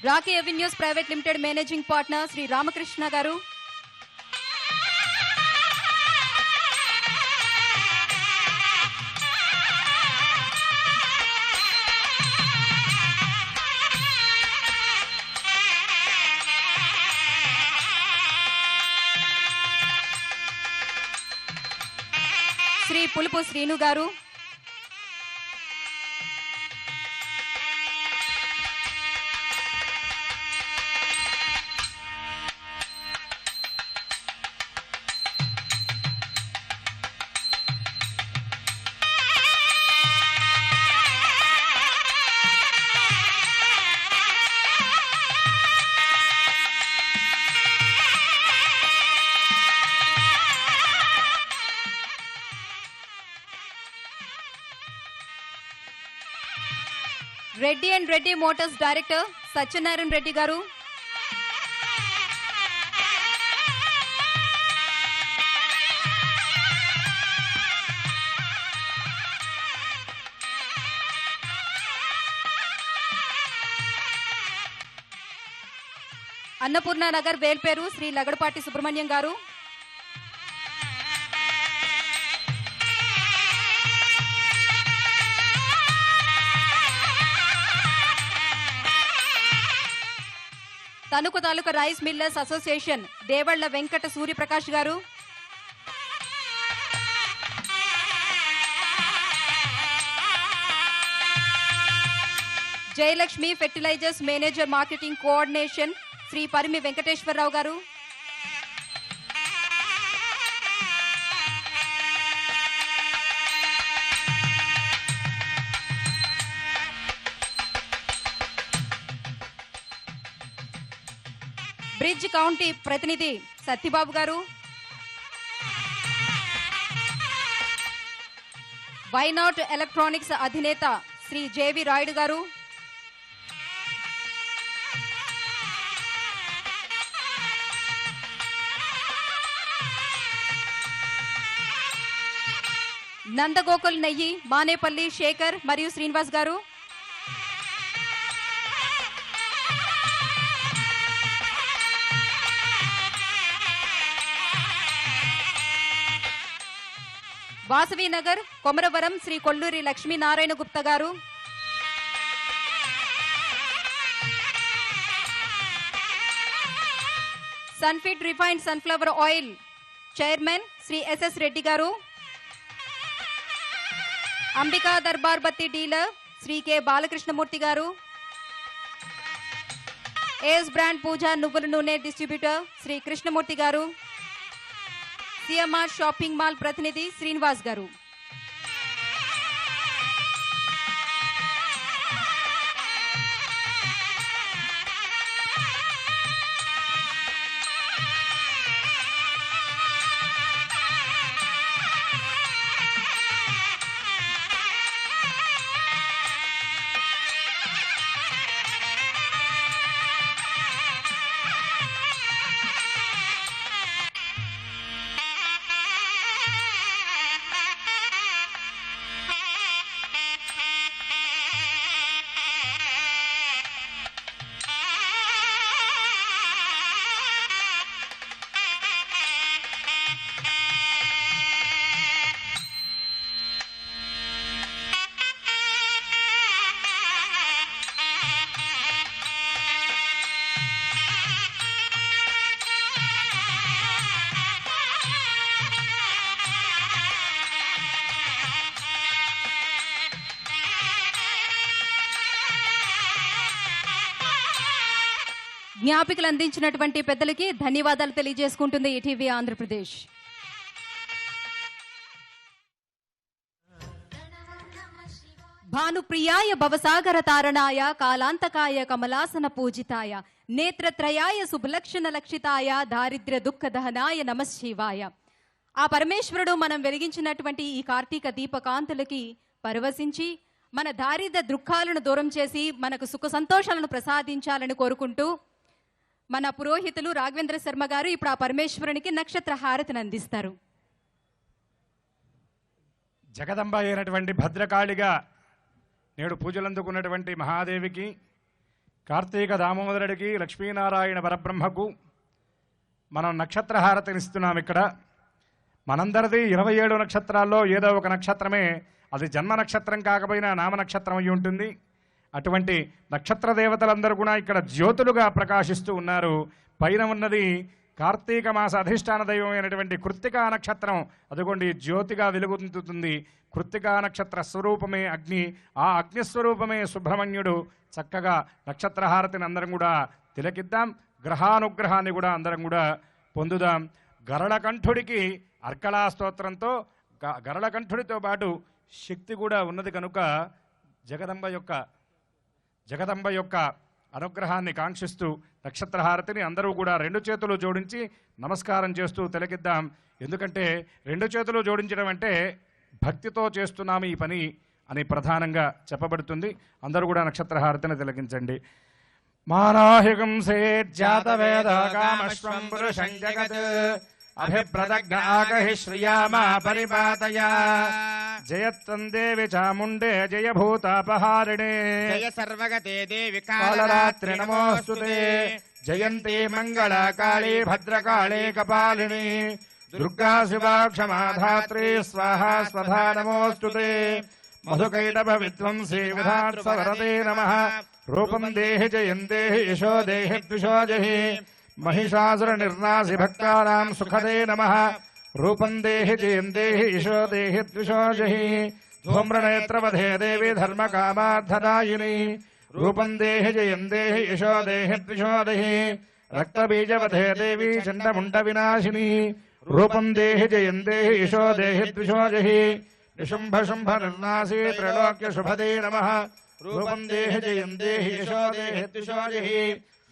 Rocky avenues private limited managing partner Shri Ramakrishna గారు, శ్రీ పులుపు శ్రీను గారు, Reddy and Reddy motors director Satyanarayana Reddy గారు, అన్నపూర్ణ నగర్ వేల్పేరు శ్రీ లగడపాటి సుబ్రహ్మణ్యం గారు, Tanuku taluka rice millers association Devalla Venkata Suryaprakash గారు, Jayalakshmi fertilizers manager marketing coordination Shri Parimi Venkateswararao గారు, బ్రిడ్జ్ కౌంటీ ప్రతినిధి సత్యబాబు గారు, వైనాట్ ఎలక్ట్రానిక్స్ అధినేత శ్రీ జేవి రాయుడు గారు, నందగోకుల్ నెయ్యి మానేపల్లి శేఖర్ మరియు శ్రీనివాస్ గారు, వాసవి నగర్ కొమరవరం శ్రీ కొల్లూరి లక్ష్మీనారాయణ గుప్తా గారు, Sunfit refined sunflower oil chairman Shri SS Reddy గారు, అంబికా దర్బార్ బత్తి డీలర్ శ్రీ కె బాలకృష్ణమూర్తి గారు, ఏఎస్ బ్రాండ్ పూజా నువ్వుల నూనె డిస్ట్రిబ్యూటర్ శ్రీ కృష్ణమూర్తి గారు, సిఎంఆర్ షాపింగ్ మాల్ ప్రతినిధి శ్రీనివాస్ గారు. జ్ఞాపికలు అందించినటువంటి పెద్దలకి ధన్యవాదాలు తెలియజేసుకుంటుంది ఈటీవీ ఆంధ్రప్రదేశ్. భానుప్రియాయ భవసాగర తారణాయ కాలాంతకాయ కమలాసన పూజితాయ నేత్రత్రయాయ శుభలక్షణ లక్షితాయ దారిద్ర్య దుఃఖ దహనాయ నమఃశివాయ. ఆ పరమేశ్వరుడు మనం వెలిగించినటువంటి ఈ కార్తీక దీపకాంతులకి పరవశించి మన దారిద్ర్య దుఃఖాలను దూరం చేసి మనకు సుఖ సంతోషాలను ప్రసాదించాలని కోరుకుంటూ మన పురోహితులు రాఘవేంద్ర శర్మ గారు ఇప్పుడు ఆ పరమేశ్వరునికి నక్షత్ర హారతిని అందిస్తారు. జగదంబ అయినటువంటి భద్రకాళిగా నేడు పూజలందుకున్నటువంటి మహాదేవికి, కార్తీక దామోదరుడికి, లక్ష్మీనారాయణ పరబ్రహ్మకు మనం నక్షత్రహారతినిస్తున్నాం. ఇక్కడ మనందరిది 27 నక్షత్రాల్లో ఏదో ఒక నక్షత్రమే, అది జన్మ నక్షత్రం కాకపోయినా నామ నక్షత్రం అయి ఉంటుంది. అటువంటి నక్షత్ర దేవతలందరూ కూడా ఇక్కడ జ్యోతులుగా ప్రకాశిస్తూ ఉన్నారు. పైన ఉన్నది కార్తీక మాస అధిష్టాన దైవమైనటువంటి కృత్తికా నక్షత్రం, అదిగోండి జ్యోతిగా వెలుగుతుంది. కృత్తికా నక్షత్ర స్వరూపమే అగ్ని, ఆ అగ్నిస్వరూపమే సుబ్రహ్మణ్యుడు. చక్కగా నక్షత్రహారతిని అందరం కూడా తిలకిద్దాం, గ్రహానుగ్రహాన్ని కూడా అందరం కూడా పొందుదాం. గరళకంఠుడికి అర్కళా స్తోత్రంతో గరళకంఠుడితో పాటు శక్తి కూడా ఉన్నది కనుక జగదంబ యొక్క అనుగ్రహాన్ని కాంక్షిస్తూ నక్షత్రహారతిని అందరూ కూడా 2 చేతులు జోడించి నమస్కారం చేస్తూ తిలకిద్దాం. ఎందుకంటే 2 చేతులు జోడించడం అంటే భక్తితో చేస్తున్నాము ఈ పని అని ప్రధానంగా చెప్పబడుతుంది. అందరూ కూడా నక్షత్రహారతిని తిలకించండి. మానాహికం సేజ్జాతవేద కామశ్వం పురుషం జగత్ అభిప్రదగ్నాగహి శ్రియామా పరిపాతయా జయత్తం దేవి చాముండే జయభూతాపహారిణే జయ సర్వగతే దేవి కాళరాత్రి నమోస్తుతే జయంతి మంగళ కాళీ భద్రకాళీ కపాలిని దుర్గా శివా క్షమాధాత్రి స్వాహా స్వధా నమోస్తుతే మధుకైటభ విధ్వంసీ విధాత్సవరదే నమః రూపం దేహి జయం దేహి యశో దేహి ద్విషో జహి महिषासुर निर्नासि भक्तानां सुखदे नमः रूपं देहि जयं देहि यशो देहि द्विषो जहि धूम्रनेत्रवधे देवी धर्मकामार्थदायिनी रूपं देहि जयं देहि यशो देहि द्विषो देहि रक्तबीजवधे देवी चण्डमुण्डविनाशिनी रूपं देहि जयं देहि यशो देहि द्विषो जहि निशुम्भ शुम्भ निर्नासि त्रैलोक्य शुभदे नमः रूपं देहि जयं देहि यशो देहि द्विषो जहि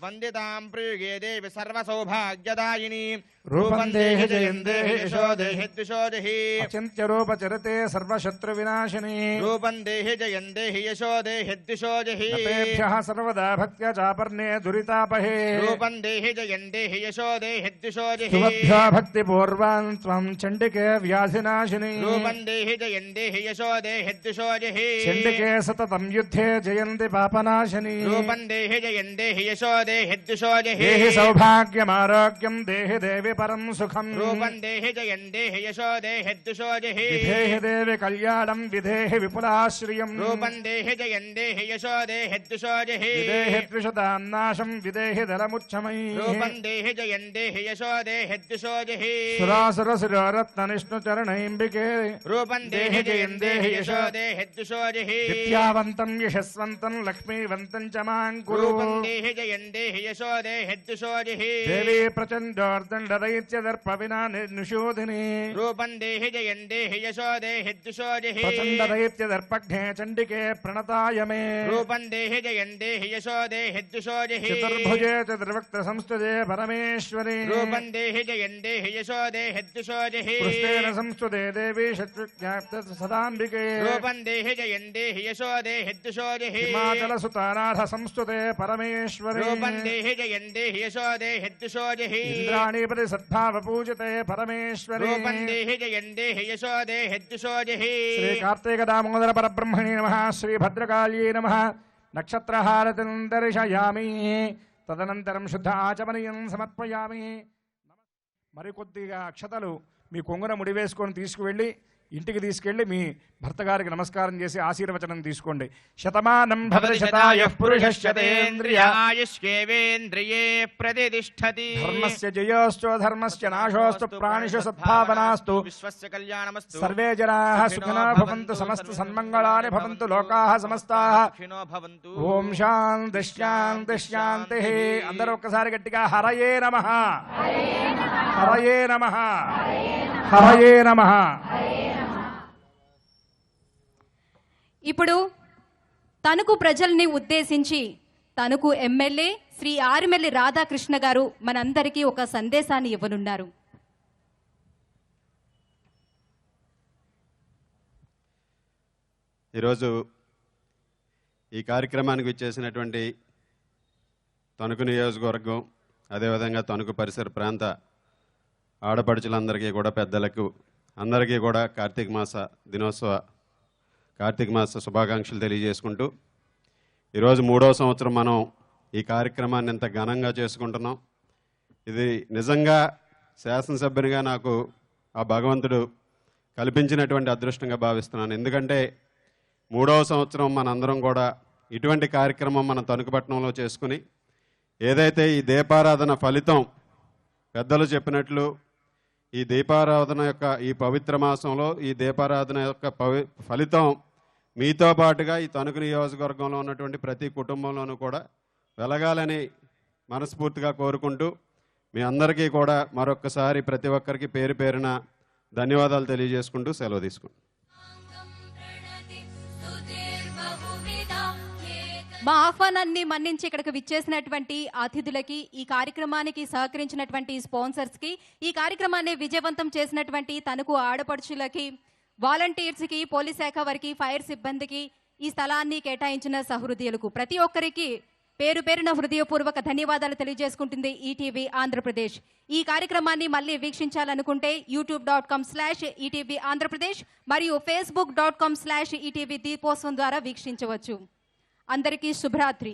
वंदितां प्रियुगे देवी सर्वसौभाग्यदायिनी रूपं देहि जयं देहि यशो देहि द्विषो जहि अचिन्त्य रूप चरते सर्वशत्रु विनाशिनी रूपं देहि जयं देहि यशो देहि द्विषो जहि तेभ्यः सर्वदा भक्त्या चापर्णे दुरितापहे रूपं देहि जयं देहि यशो देहि द्विषो जहि तुभ्यो भक्तिपूर्वान् त्वं चण्डिके व्याधिनाशिनी रूपं देहि जयं देहि यशो देहि द्विषो जहि चण्डिके सततं युद्धे जयन्ति पापनाशिनी रूपं देहि जयं देहि यशो देहि द्विषो जहि देहि सौभाग्यमारोग्यं देहि देवि परं सुखम् रूपं देहि जयं देहि यशो देहि द्विषो जहि विधेहि देवि कल्याणं विधेहि विपुलाश्रियम् रूपं देहि जयं देहि यशो देहि द्विषो जहि विधेहि द्विषदां नाशं विधेहि दलमुच्छमयि रूपं देहि जयं देहि यशो देहि द्विषो जहि सुरासुरशिरोरत्ननिष्णुचरणैम्बिके रूपं देहि जयं देहि यशो देहि द्विषो जहि विद्यावन्तं यशस्वन्तं लक्ष्मीवन्तं च मां कुरु रूपं देहि जयं देहि यशो देहि द्विषो जहि देवी प्रचण्डोर्दण्डदैत्यदर्पविना निषोधिनी रूपं देहि जयं देहि यशो देहि द्विषो जहि प्रचण्डदैत्यदर्पघ्ने चण्डिके प्रणताय मे रूपं देहि जयं देहि यशो देहि द्विषो जहि चतुर्भुजे चतुर्वक्त्रसंस्तुते परमेश्वरी रूपं देहि जयं देहि यशो देहि द्विषो जहि पृष्ठेन संस्तुते देवी शत्रुज्ञाप्तसदाम्बिके रूपं देहि जयं देहि यशो देहि द्विषो जहि हिमाचलसुतानाथ संस्तुते परमेश्वरी रूपं देहि जयं देहि यशो देहि द्विषो जहि इंद्राणीपति सद्भावपूजिते परमेश्वरी रूपं देहि जयं देहि यशो देहि द्विषो जहि श्री कार्तिक दामोदर परब्रह्मणे नमः श्री भद्रकाल्यै नमः नक्षत्रहारतिं दर्शयामि तदनन्तरं शुद्ध आचमनीయం సమర్పయామి. మరికొద్దిగా అక్షతలు మీ కొంగున ముడివేసుకొని తీసుకువెళ్ళి ఇంటికి తీసుకెళ్లి మీ భర్త గారికి నమస్కారం చేసి ఆశీర్వచనం తీసుకోండి. శతమానం భవతి శతాయః పురుషశ్చతేంద్రియ ఆయుష్యేవేంద్రియే ప్రతిష్టతి ధర్మస్య జయోస్తు ధర్మస్య నాశోస్తు ప్రాణిషు సద్భావనాస్తు విశ్వస్య కళ్యాణమస్తు సర్వే జనాః సుఖినో భవంతు సమస్త సన్మంగళాని భవంతు లోకాః సమస్తాః సుఖినో భవంతు. ఓం శాంతి శాంతి శాంతి. అందరూ ఒక్కసారి గట్టిగా హరయే నమః హరయే నమః హరయే నమః. ఇప్పుడు తణుకు ప్రజల్ని ఉద్దేశించి తణుకు ఎమ్మెల్యే శ్రీ ఆరిమెల్లి రాధాకృష్ణ గారు మనందరికీ ఒక సందేశాన్ని ఇవ్వనున్నారు. ఈరోజు ఈ కార్యక్రమానికి విచ్చేసినటువంటి తణుకు నియోజకవర్గం, అదేవిధంగా తణుకు పరిసర ప్రాంత ఆడపడుచులందరికీ కూడా, పెద్దలకు అందరికీ కూడా కార్తీక మాస శుభాకాంక్షలు తెలియజేసుకుంటూ, ఈరోజు 3వ సంవత్సరం మనం ఈ కార్యక్రమాన్ని ఎంత ఘనంగా చేసుకుంటున్నాం. ఇది నిజంగా శాసనసభ్యునిగా నాకు ఆ భగవంతుడు కల్పించినటువంటి అదృష్టంగా భావిస్తున్నాను. ఎందుకంటే 3వ సంవత్సరం మనందరం కూడా ఇటువంటి కార్యక్రమం మన తణుకుపట్నంలో చేసుకుని, ఏదైతే ఈ దీపారాధన ఫలితం పెద్దలు చెప్పినట్లు, ఈ దీపారాధన యొక్క ఈ పవిత్ర మాసంలో ఈ దీపారాధన యొక్క ఫలితం మీతో పాటుగా ఈ తణుకు నియోజకవర్గంలో ఉన్నటువంటి ప్రతి కుటుంబంలోనూ కూడా వెలగాలని మనస్ఫూర్తిగా కోరుకుంటూ, మీ అందరికీ కూడా మరొక్కసారి ప్రతి ఒక్కరికి పేరు పేరున ధన్యవాదాలు తెలియజేసుకుంటూ సెలవు తీసుకుంటాం. మా ఆహ్వానాన్ని మన్నించి ఇక్కడికి విచ్చేసినటువంటి అతిథులకి, ఈ కార్యక్రమానికి సహకరించినటువంటి స్పాన్సర్స్కి, ఈ కార్యక్రమాన్ని విజయవంతం చేసినటువంటి తణుకు ఆడపడుచులకి, వాలంటీర్స్కి, పోలీస్ శాఖ వారికి, ఫైర్ సిబ్బందికి, ఈ స్థలాన్ని కేటాయించిన సహృదయులకు ప్రతి ఒక్కరికి పేరు పేరున హృదయపూర్వక ధన్యవాదాలు తెలియజేసుకుంటుంది ఈటీవీ ఆంధ్రప్రదేశ్. ఈ కార్యక్రమాన్ని మళ్ళీ వీక్షించాలనుకుంటే youtube.com/ఈటీవీ ఆంధ్రప్రదేశ్ మరియు facebook.com/ఈటీవీ దీపోత్సవం ద్వారా వీక్షించవచ్చు. అందరికీ శుభరాత్రి.